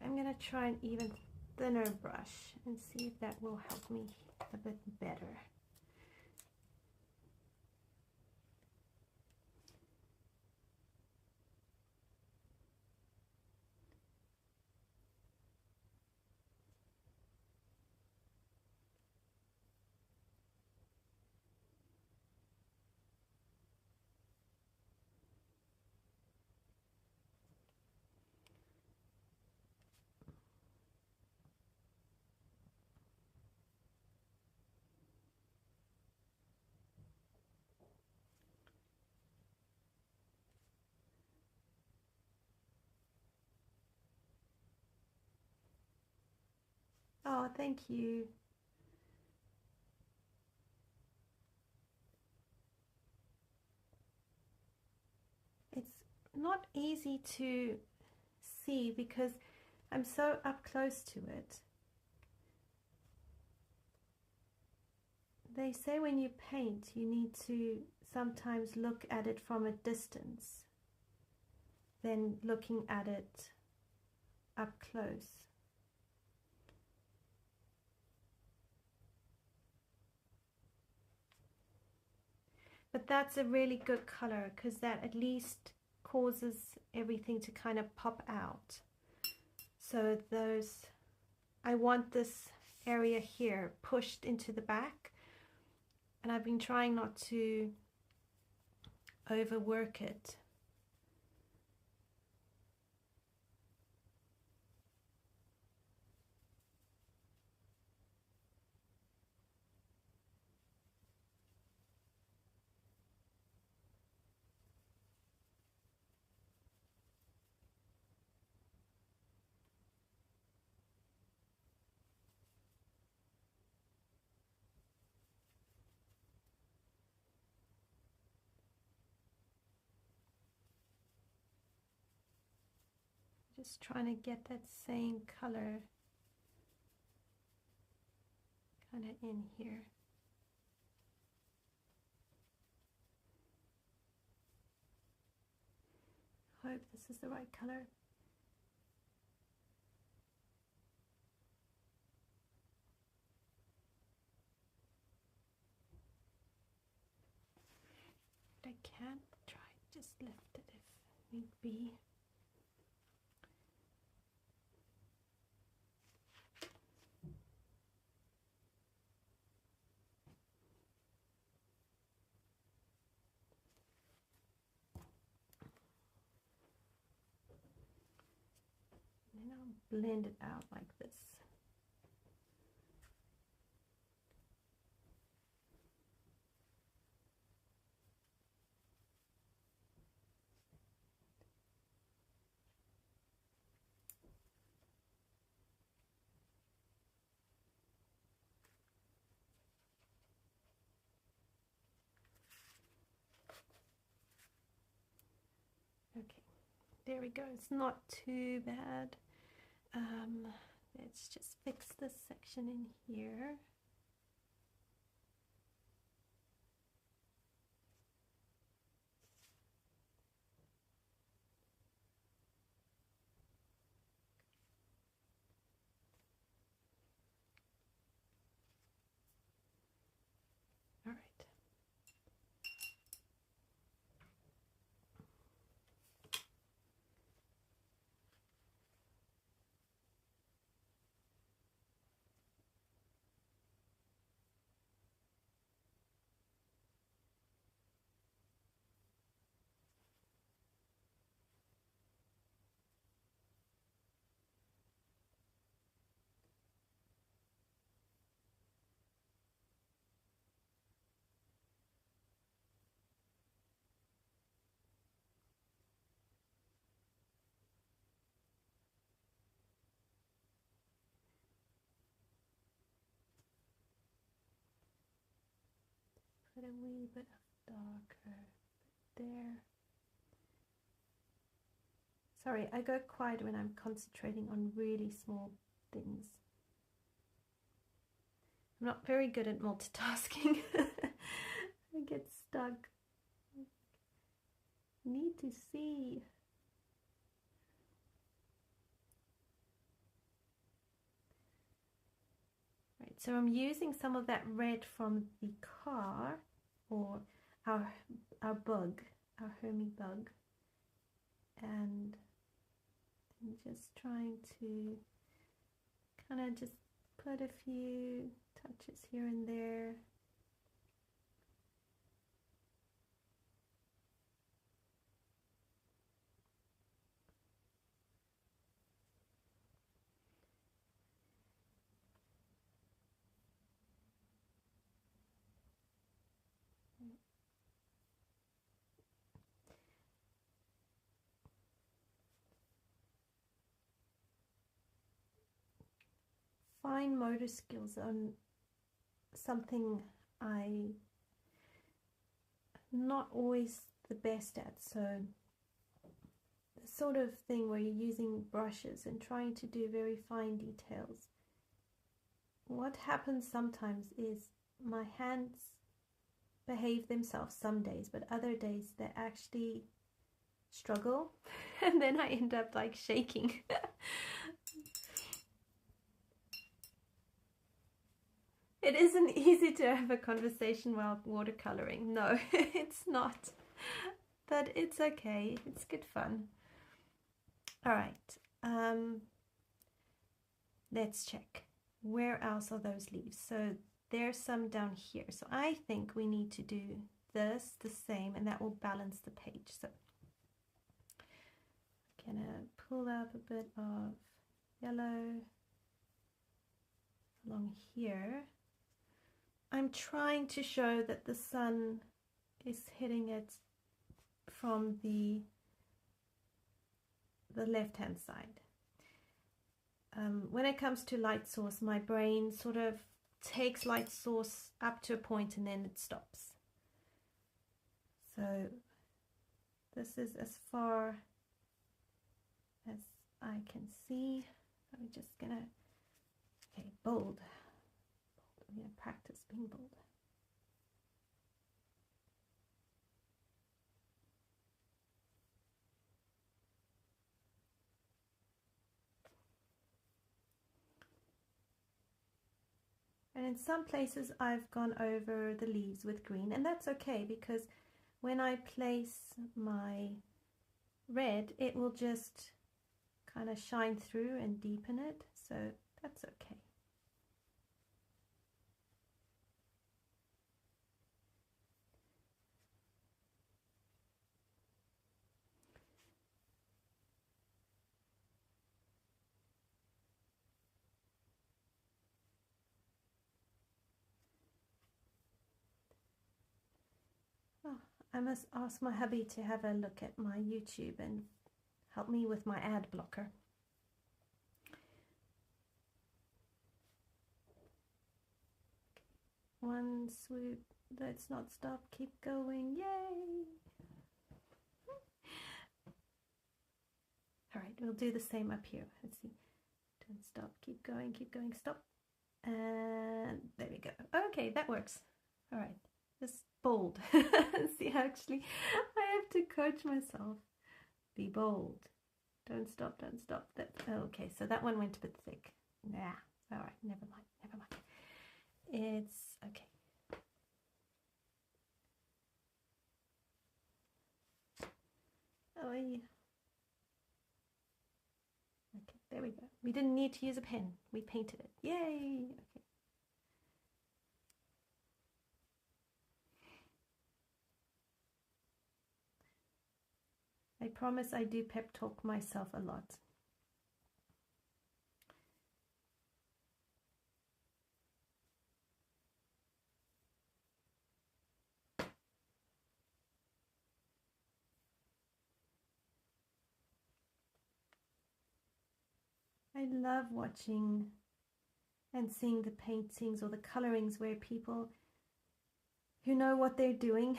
I'm going to try an even thinner brush and see if that will help me a bit better. Oh, thank you. It's not easy to see because I'm so up close to it They say when you paint, you need to sometimes look at it from a distance, then looking at it up close. But that's a really good color, because that at least causes everything to kind of pop out. So those, I want this area here pushed into the back, and I've been trying not to overwork it. Just trying to get that same color kind of in here. Hope this is the right color. I can try just lift it if need be. And then I'll blend it out like this. Okay, there we go. It's not too bad. Let's just fix this section in here. All right. Put a wee bit of darker there. Sorry, I go quiet when I'm concentrating on really small things. I'm not very good at multitasking. I get stuck. Need to see. Right, so I'm using some of that red from the car, or our bug, our Hermie bug, and I'm just trying to kind of just put a few touches here and there. Fine motor skills are something I'm not always the best at, so the sort of thing where you're using brushes and trying to do very fine details, what happens sometimes is my hands behave themselves some days, but other days they actually struggle and then I end up like shaking. It isn't easy to have a conversation while watercoloring. No, it's not. But it's okay. It's good fun. All right. Let's check. Where else are those leaves? So there's some down here. So I think we need to do this the same, and that will balance the page. So I'm gonna pull up a bit of yellow along here. I'm trying to show that the sun is hitting it from the left-hand side. When it comes to light source, my brain sort of takes light source up to a point and then it stops. So this is as far as I can see. I'm just gonna, okay, bold. I'm gonna practice being bold. And in some places I've gone over the leaves with green, and that's okay because when I place my red, it will just kind of shine through and deepen it, so that's okay. I must ask my hubby to have a look at my YouTube and help me with my ad blocker. One swoop, let's not stop, keep going, yay! All right, we'll do the same up here. Let's see, don't stop, keep going, stop. And there we go. Okay, that works. All right, just bold. See, actually, I have to coach myself. Be bold. Don't stop, don't stop. That, okay, so that one went a bit thick. Nah, all right, never mind, never mind. It's okay. Oh, yeah. Okay, there we go. We didn't need to use a pen. We painted it. Yay! Okay. I promise I do pep talk myself a lot. I love watching and seeing the paintings or the colorings where people who know what they're doing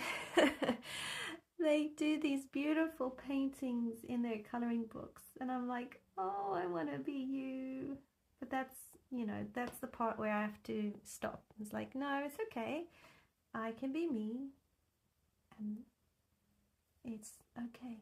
they do these beautiful paintings in their coloring books, and I'm like, oh, I want to be you. But that's, you know, that's the part where I have to stop. It's like, no, it's okay, I can be me, and it's okay.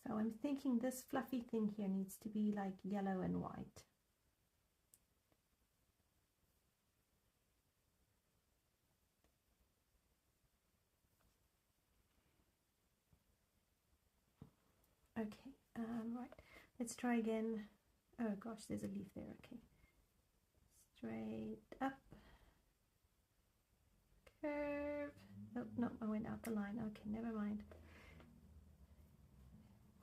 So I'm thinking this fluffy thing here needs to be like yellow and white. Okay, right, let's try again. Oh gosh, there's a leaf there. Okay, straight up, curve. Oh no, I went out the line. Okay, never mind.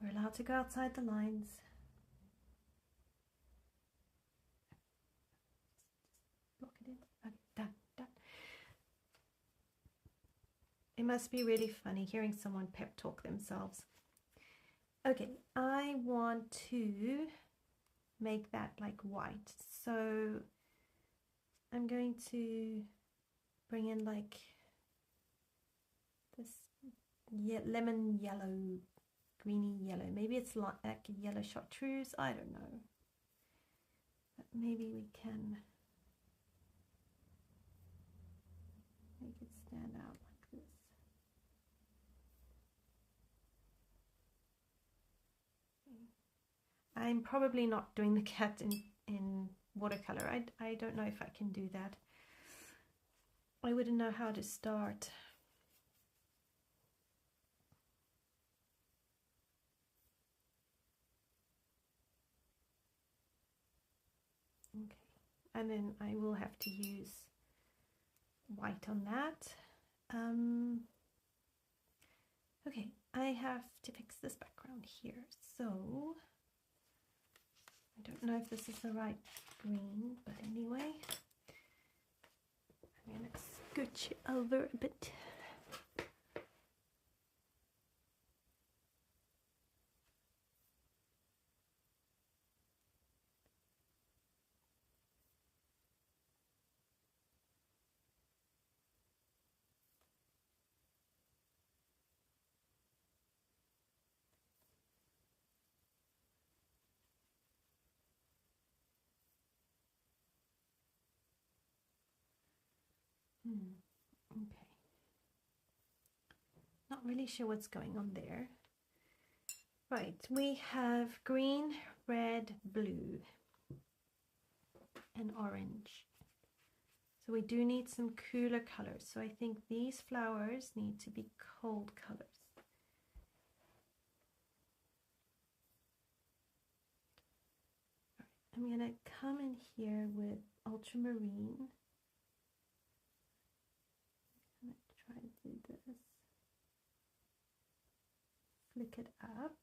We're allowed to go outside the lines. Lock it in. Okay, done, done. It must be really funny hearing someone pep talk themselves. Okay, I want to make that like white. So I'm going to bring in like this lemon yellow, greeny yellow. Maybe it's like yellow chartreuse, I don't know. But maybe we can make it stand out like this. I'm probably not doing the cat in watercolor. I don't know if I can do that. I wouldn't know how to start. Okay, and then I will have to use white on that. Okay, I have to fix this background here. So I don't know if this is the right green, but anyway, I'm gonna scooch it over a bit. Okay. Not really sure what's going on there. Right, we have green, red, blue, and orange. So we do need some cooler colors. So I think these flowers need to be cold colors. I'm gonna come in here with ultramarine. I'm gonna try to do this. Flick it up.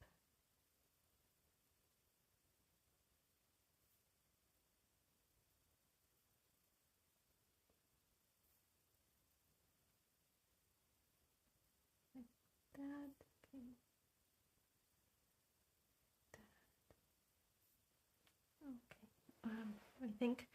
Like that. Okay. Okay. I think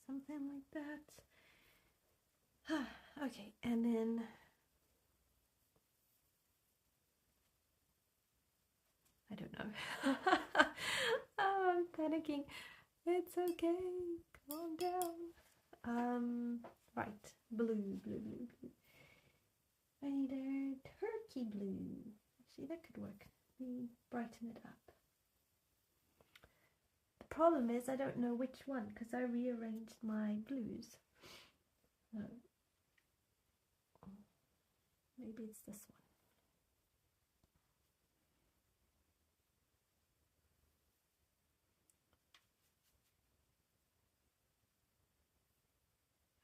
something like that. Okay, and then I don't know. Oh, I'm panicking. It's okay. Calm down. Right. Blue. I need a turkey blue. Actually, that could work. We brighten it up. The problem is I don't know which one because I rearranged my blues. Maybe it's this one.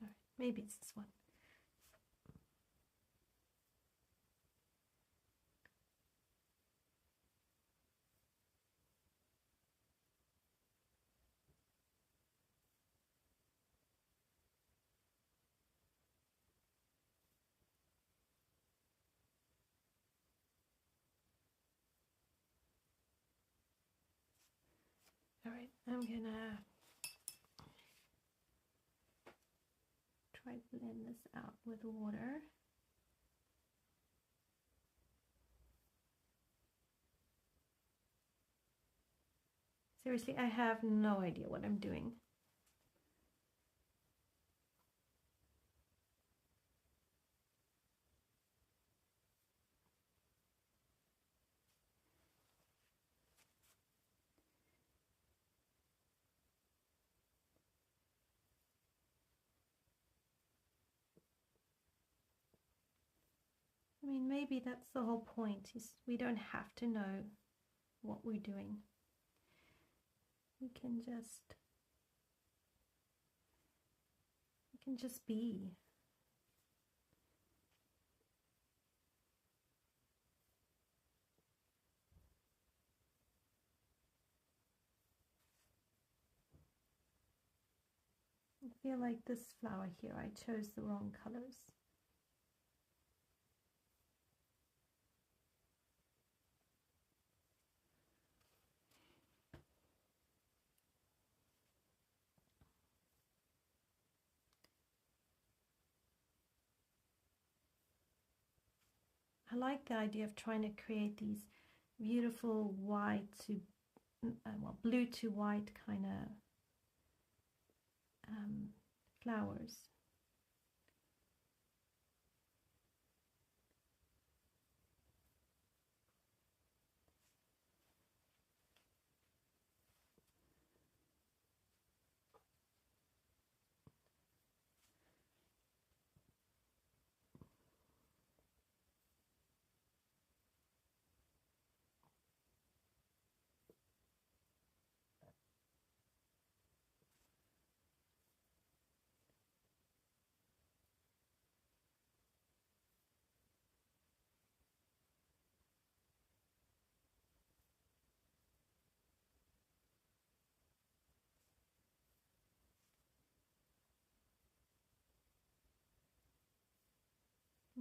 All right, maybe it's this one. All right, I'm gonna try to blend this out with water. Seriously, I have no idea what I'm doing. I mean, maybe that's the whole point, is we don't have to know what we're doing. You can just be. I feel like this flower here, I chose the wrong colors. I like the idea of trying to create these beautiful white to, well, blue to white kind of flowers.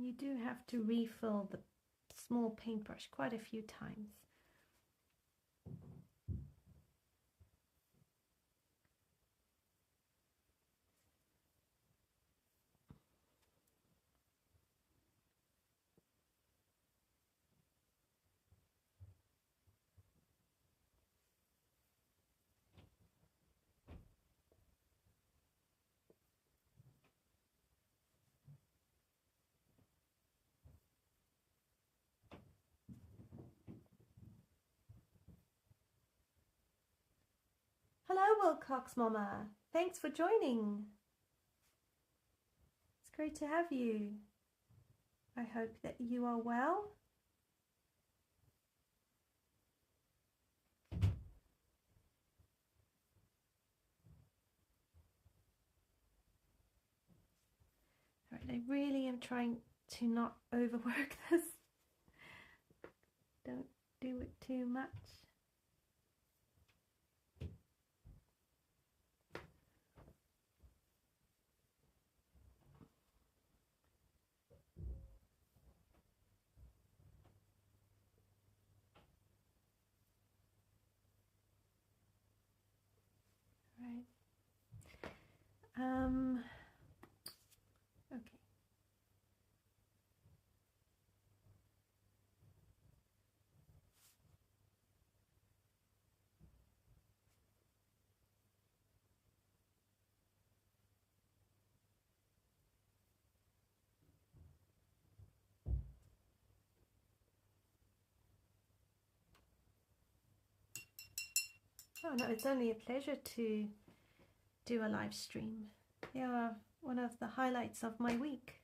You do have to refill the small paintbrush quite a few times. Hello, Wilcox Mama. Thanks for joining. It's great to have you. I hope that you are well. All right, I really am trying to not overwork this. Don't do it too much. Right. Okay. Oh no, it's only a pleasure to do a live stream. They are one of the highlights of my week.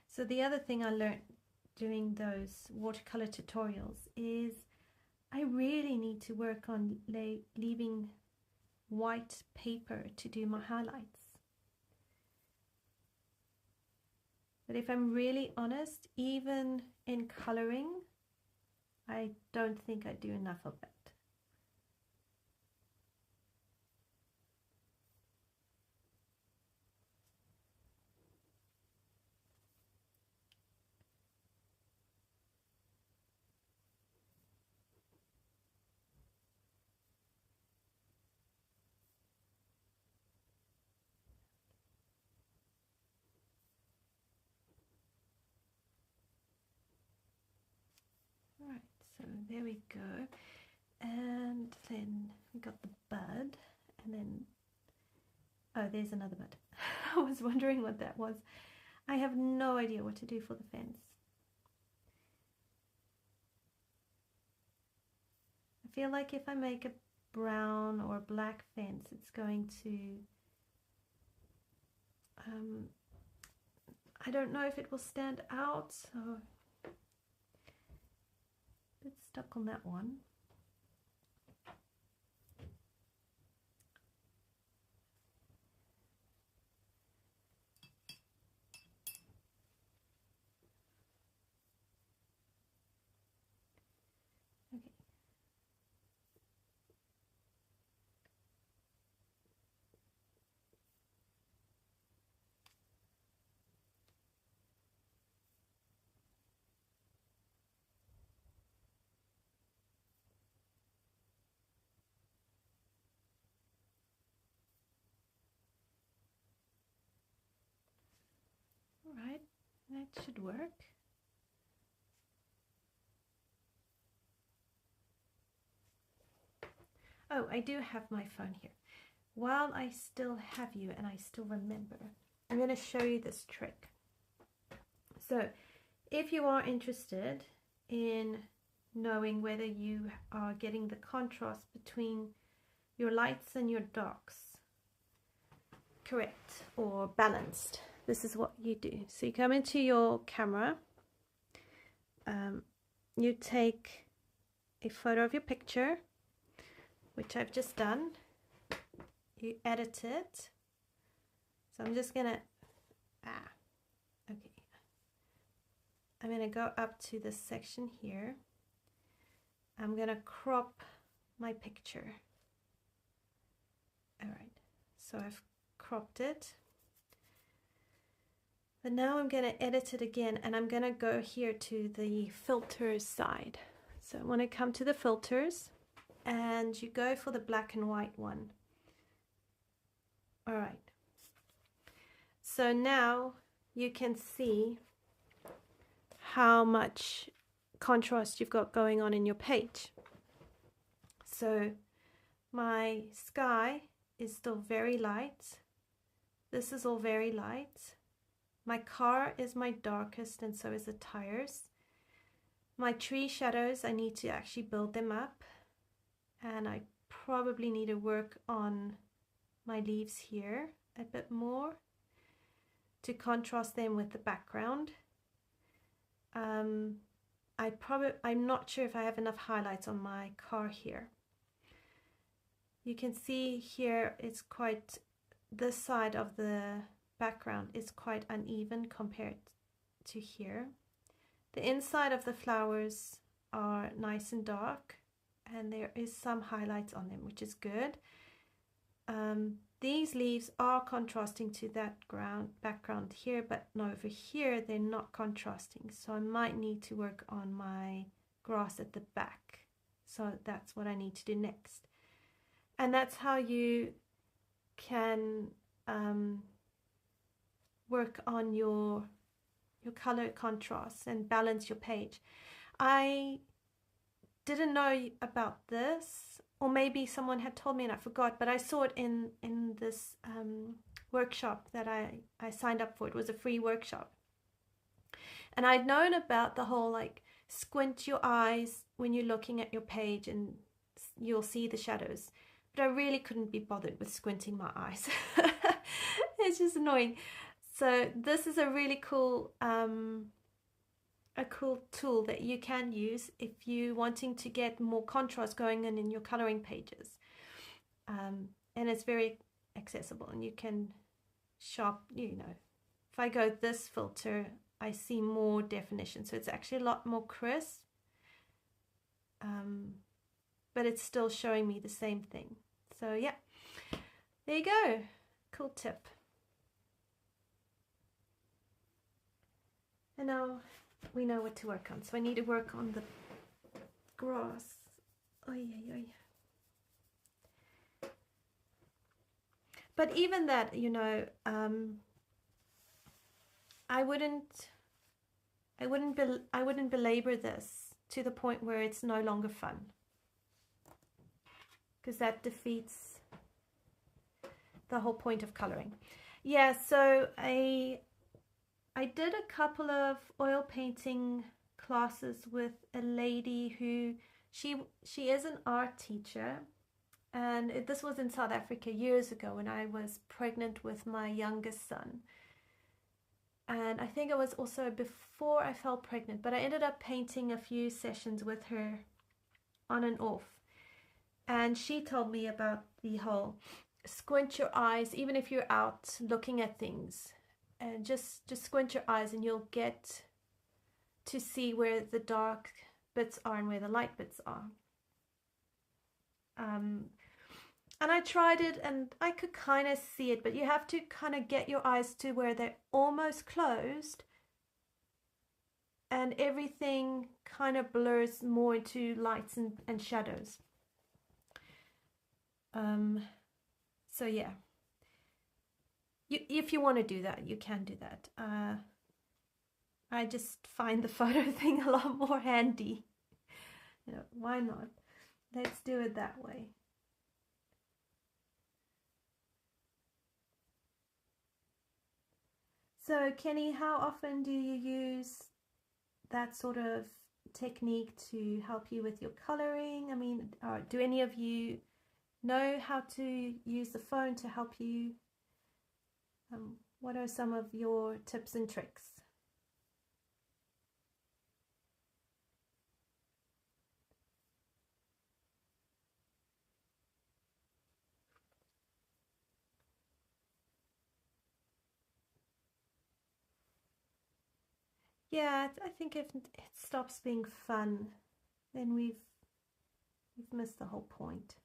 So the other thing I learned doing those watercolor tutorials is I really need to work on leaving white paper to do my highlights. But if I'm really honest, even in coloring, I don't think I do enough of it. Right, so there we go. And then we got the bud, and then, oh, there's another bud. I was wondering what that was. I have no idea what to do for the fence. I feel like if I make a brown or black fence, it's going to, I don't know if it will stand out, so bit stuck on that one. Okay. All right, that should work. Oh, I do have my phone here. While I still have you and I still remember, I'm going to show you this trick. So if you are interested in knowing whether you are getting the contrast between your lights and your darks correct or balanced, this is what you do. So you come into your camera, you take a photo of your picture, which I've just done. You edit it. So I'm just gonna okay, I'm gonna go up to this section here. I'm gonna crop my picture. All right, so I've cropped it, but now I'm gonna edit it again, and I'm gonna go here to the filters side. So I want to come to the filters, and you go for the black and white one. All right, so now you can see how much contrast you've got going on in your page. So my sky is still very light. This is all very light. My car is my darkest, and so is the tires. My tree shadows, I need to actually build them up, and I probably need to work on my leaves here a bit more to contrast them with the background. I'm not sure if I have enough highlights on my car here. You can see here it's quite, this side of the background is quite uneven compared to here. The inside of the flowers are nice and dark, and there is some highlights on them, which is good. These leaves are contrasting to that background here, but no, over here they're not contrasting, so I might need to work on my grass at the back. So that's what I need to do next, and that's how you can work on your color contrast and balance your page. I didn't know about this, or maybe someone had told me and I forgot, but I saw it in this workshop that I signed up for. It was a free workshop, and I'd known about the whole like squint your eyes when you're looking at your page and you'll see the shadows, but I really couldn't be bothered with squinting my eyes. It's just annoying. So this is a really cool tool that you can use if you're wanting to get more contrast going in your coloring pages, and it's very accessible, and you can shop, you know, if I go this filter I see more definition, so it's actually a lot more crisp, but it's still showing me the same thing. So yeah, there you go, cool tip. And now we know what to work on. So I need to work on the grass. Oy, oy, oy. But even that, you know, I wouldn't belabor this to the point where it's no longer fun, because that defeats the whole point of coloring. Yeah, so I did a couple of oil painting classes with a lady who, she is an art teacher, and this was in South Africa years ago when I was pregnant with my youngest son. And I think it was also before I fell pregnant, but I ended up painting a few sessions with her on and off. And she told me about the whole squint your eyes, even if you're out looking at things, and just squint your eyes and you'll get to see where the dark bits are and where the light bits are. And I tried it and I could kind of see it, but you have to kind of get your eyes to where they're almost closed and everything kind of blurs more into lights and shadows. So yeah, if you want to do that, you can do that. I just find the photo thing a lot more handy. You know, why not? Let's do it that way. So Kenny, how often do you use that sort of technique to help you with your coloring? I mean, do any of you know how to use the phone to help you? What are some of your tips and tricks? Yeah, I think if it stops being fun, then we've missed the whole point.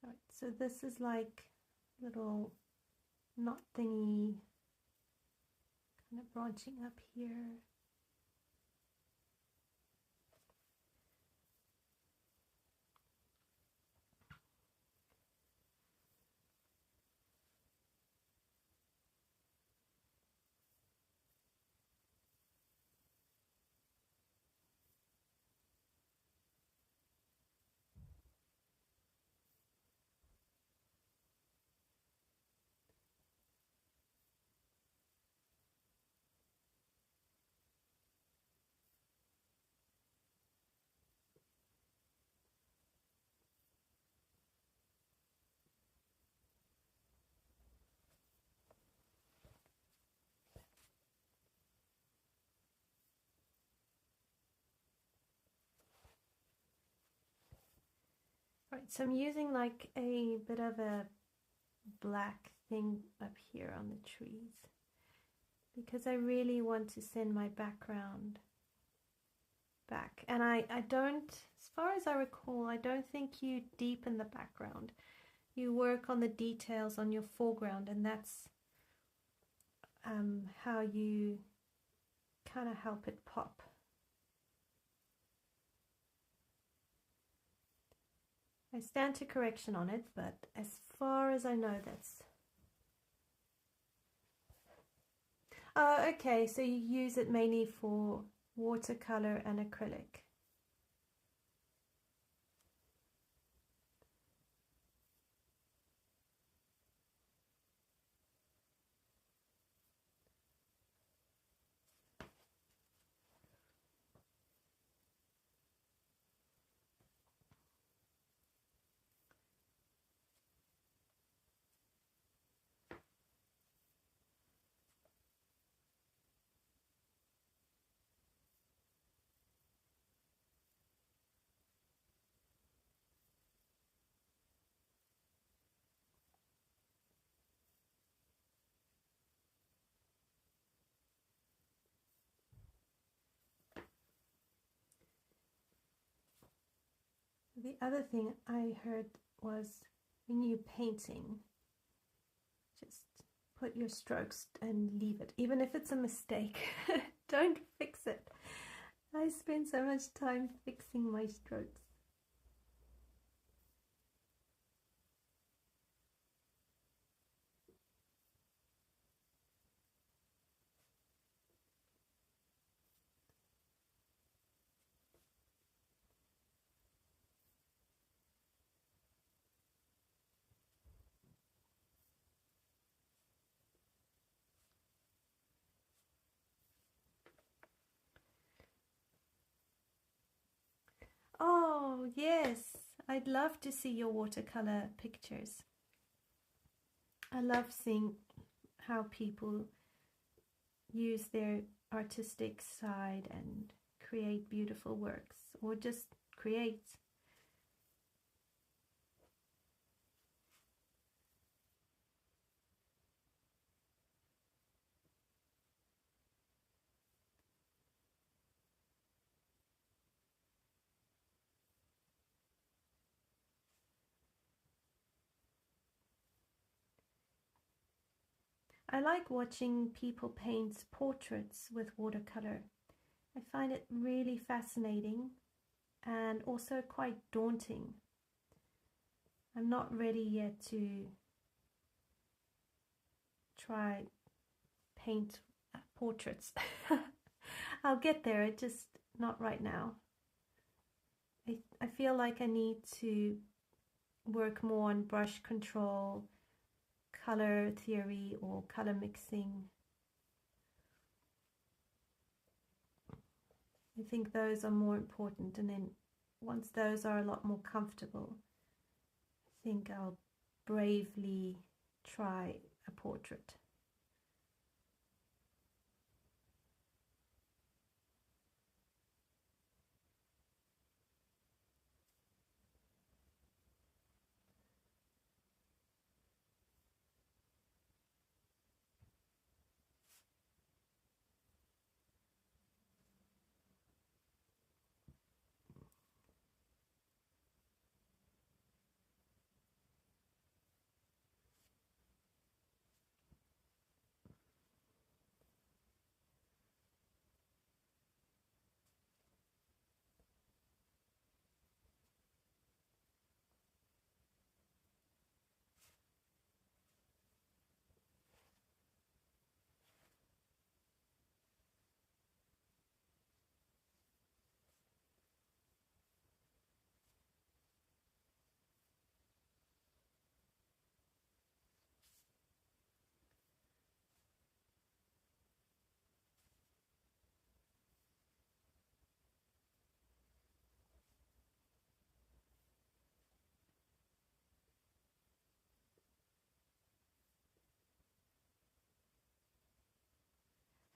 All right, so this is like little knot thingy kind of branching up here. Right, so I'm using like a bit of a black thing up here on the trees because I really want to send my background back. And I don't, as far as I recall, I don't think you deepen the background. You work on the details on your foreground, and that's how you kind of help it pop. I stand to correction on it, but as far as I know, that's... okay, so you use it mainly for watercolor and acrylic. The other thing I heard was when you're painting, just put your strokes and leave it, even if it's a mistake. Don't fix it. I spend so much time fixing my strokes. Oh, I'd love to see your watercolor pictures. I love seeing how people use their artistic side and create beautiful works, or just create. I like watching people paint portraits with watercolor. I find it really fascinating and also quite daunting. I'm not ready yet to try paint portraits. I'll get there, it's just not right now. I feel like I need to work more on brush control, color theory, or color mixing. I think those are more important, and then once those are a lot more comfortable, I think I'll bravely try a portrait.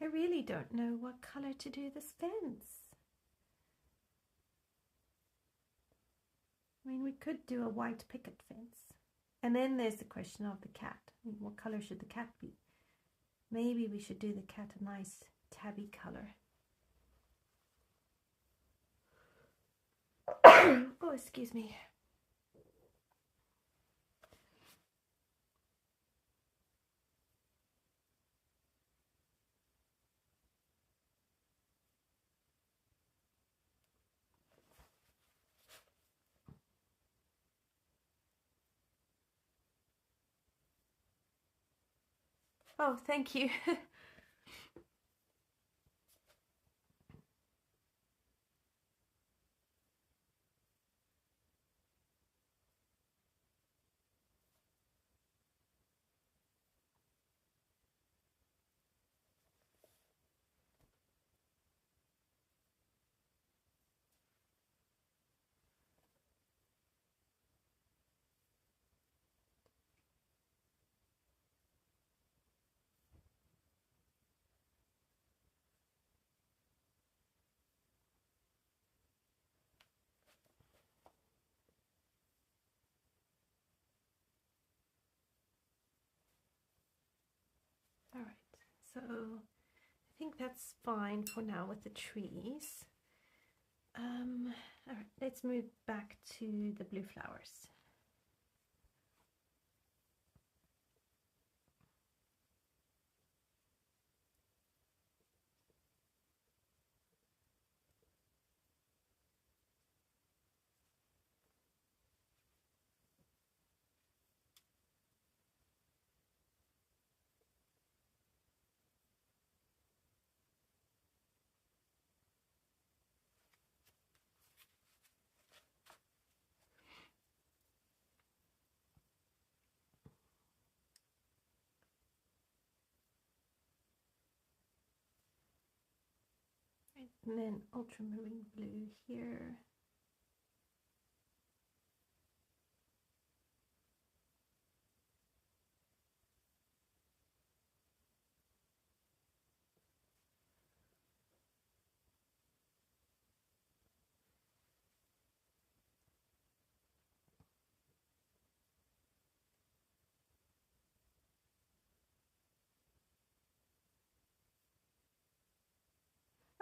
I really don't know what color to do this fence. I mean, we could do a white picket fence. And then there's the question of the cat. I mean, what color should the cat be? Maybe we should do the cat a nice tabby color. Oh, excuse me. Oh, thank you. All right, so I think that's fine for now with the trees. All right, let's move back to the blue flowers. And then ultramarine blue here.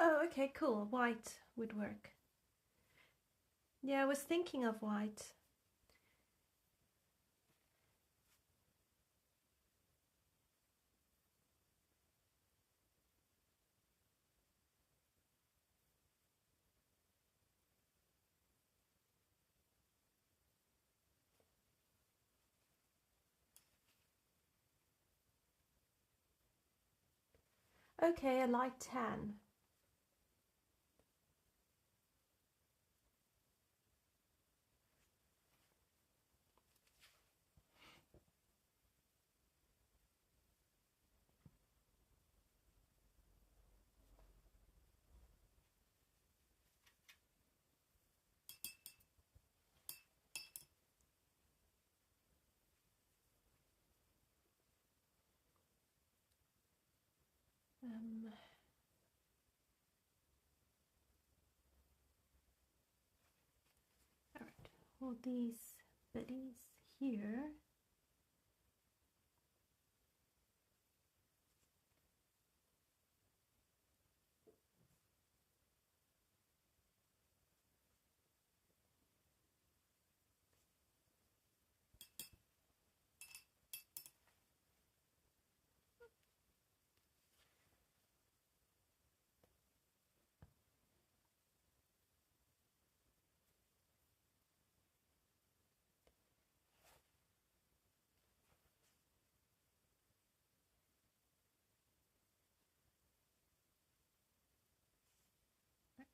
Oh, okay, cool. White would work. Yeah, I was thinking of white. Okay, a light tan. All right, all these biddies here.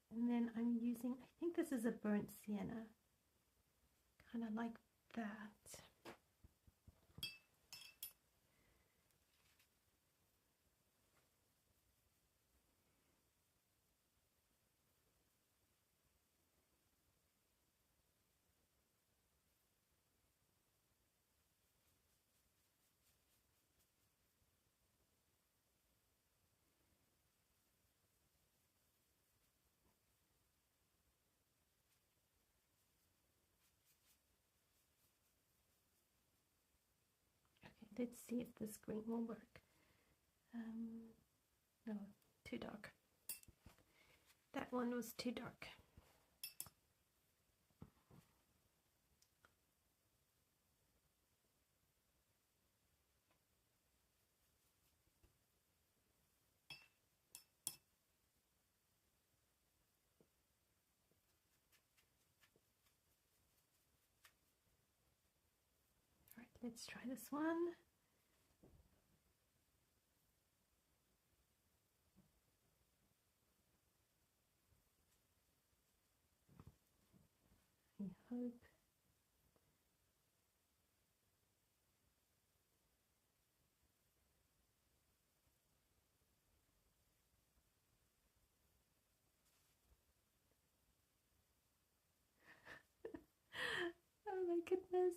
And then I'm using, I think this is a burnt sienna, kind of like that. Okay, let's see if this green will work. No, too dark. That one was too dark. All right, let's try this one. I hope. Oh my goodness.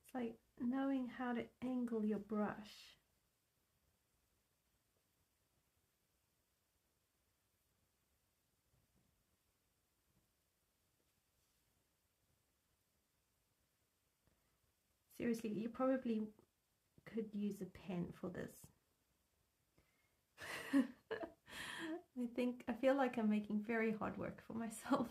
It's like knowing how to angle your brush. Seriously, you probably could use a pen for this. I feel like I'm making very hard work for myself.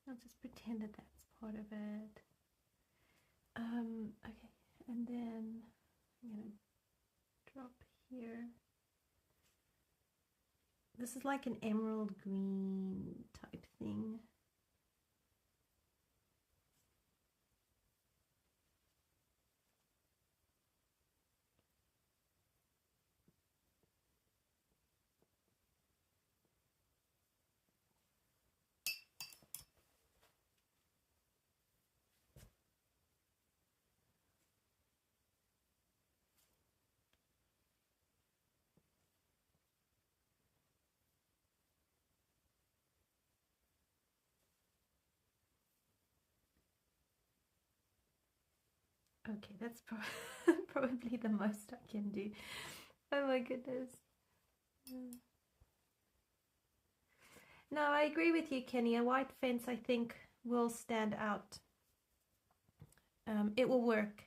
I'll just pretend that that's part of it. Okay, and then I'm gonna drop here. This is like an emerald green type thing. Okay, that's probably the most I can do. Oh my goodness. No, I agree with you, Kenny. A white fence, I think, will stand out. It will work.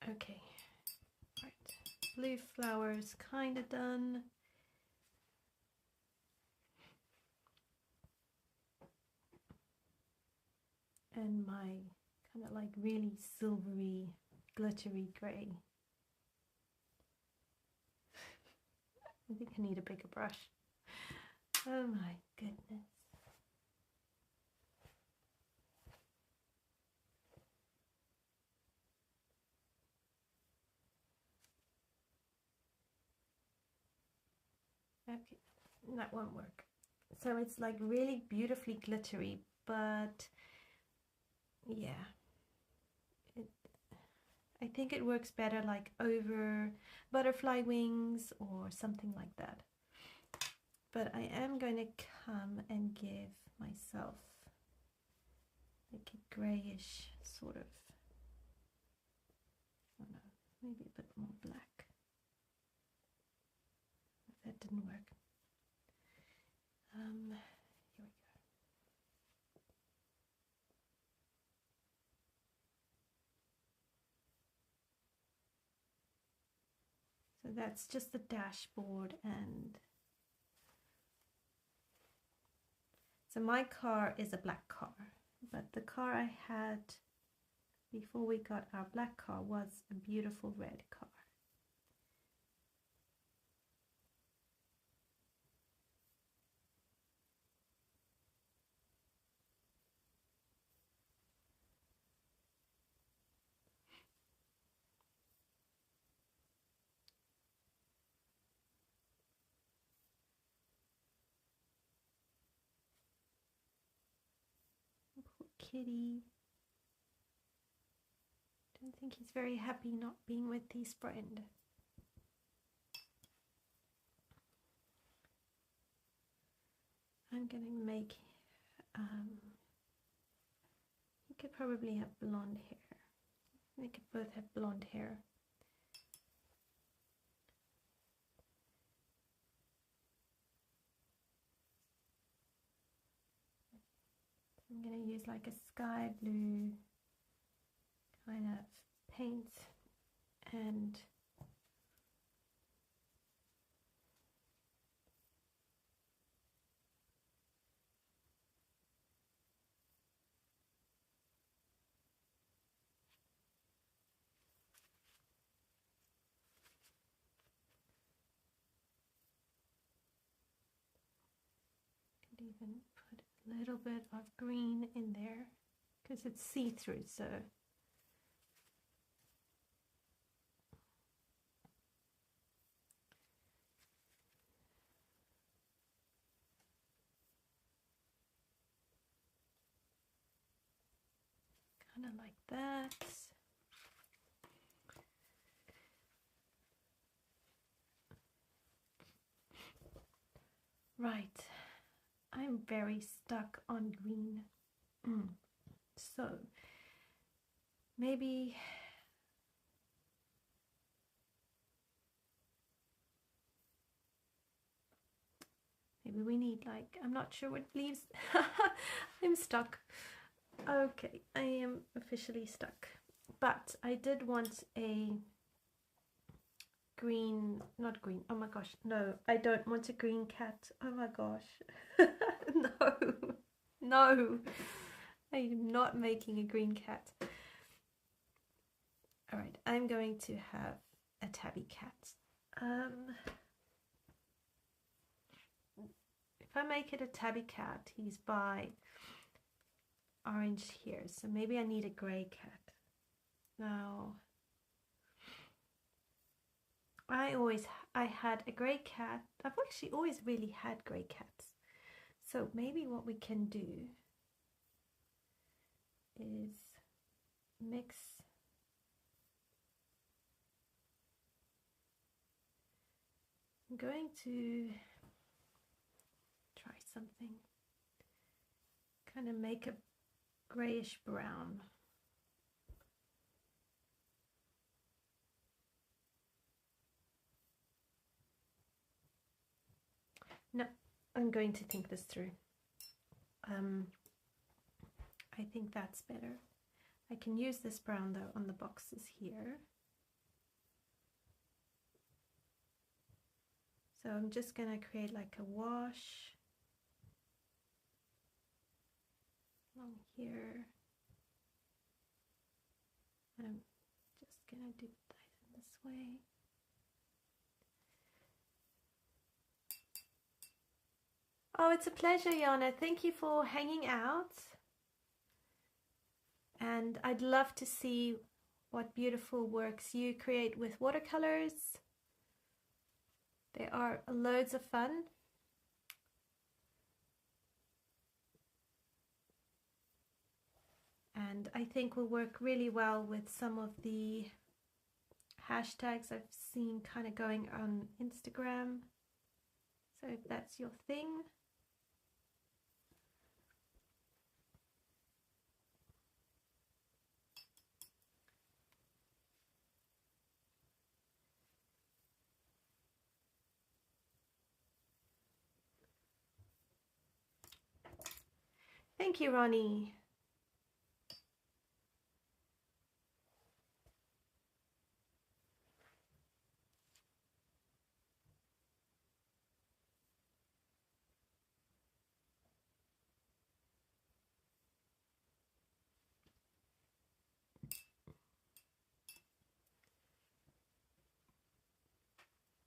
Okay, right. Blue flowers kind of done. And my kind of like really silvery, glittery grey. I think I need a bigger brush. Oh my goodness. Okay, that won't work. So it's like really beautifully glittery, but yeah, I think it works better like over butterfly wings or something like that. But I am going to come and give myself like a grayish sort of, I don't know, maybe a bit more black. That didn't work. Here we go. So that's just the dashboard, and so my car is a black car, but the car I had before we got our black car was a beautiful red car. Poor kitty. Don't think he's very happy not being with his friend. I'm gonna make, he could probably have blonde hair. They could both have blonde hair. I'm gonna use like a sky blue kind of paint and could even put a little bit of green in there because it's see-through, so kind of like that. Right, I'm very stuck on green. So maybe we need like, I'm not sure what leaves. I'm stuck. Okay, I am officially stuck. But I did want a green, not green, oh my gosh, no, I don't want a green cat. Oh my gosh. No, no, I am not making a green cat. All right, I'm going to have a tabby cat. If I make it a tabby cat, he's by orange here, so maybe I need a gray cat. Now, I had a gray cat. I've actually always really had gray cats. So maybe what we can do is mix I'm going to try something, kind of make a grayish brown. No, I'm going to think this through. I think that's better. I can use this brown though on the boxes here. So I'm just going to create like a wash along here. I'm just going to do it this way. Oh, it's a pleasure, Jana. Thank you for hanging out. And I'd love to see what beautiful works you create with watercolors. They are loads of fun. And I think will work really well with some of the hashtags I've seen kind of going on Instagram. So if that's your thing. Thank you, Ronnie.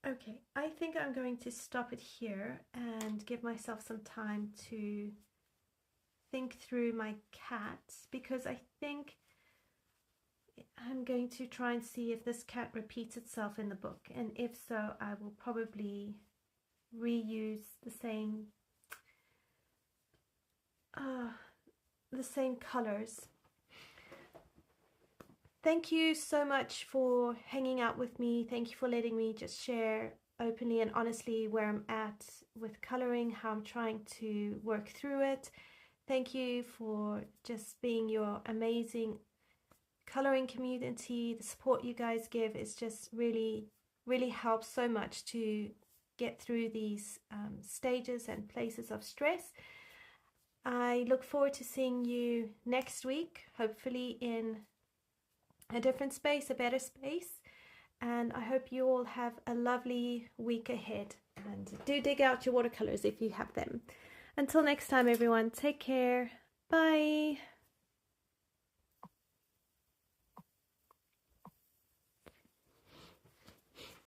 Okay, I think I'm going to stop it here and give myself some time to think through my cat, because I think I'm going to try and see if this cat repeats itself in the book, and if so, I will probably reuse the same colors. Thank you so much for hanging out with me. Thank you for letting me just share openly and honestly where I'm at with coloring, how I'm trying to work through it. Thank you for just being your amazing coloring community. The support you guys give is just really helps so much to get through these stages and places of stress. I look forward to seeing you next week, hopefully in a different space, a better space, and I hope you all have a lovely week ahead, and do dig out your watercolors if you have them. Until next time, everyone, take care. Bye.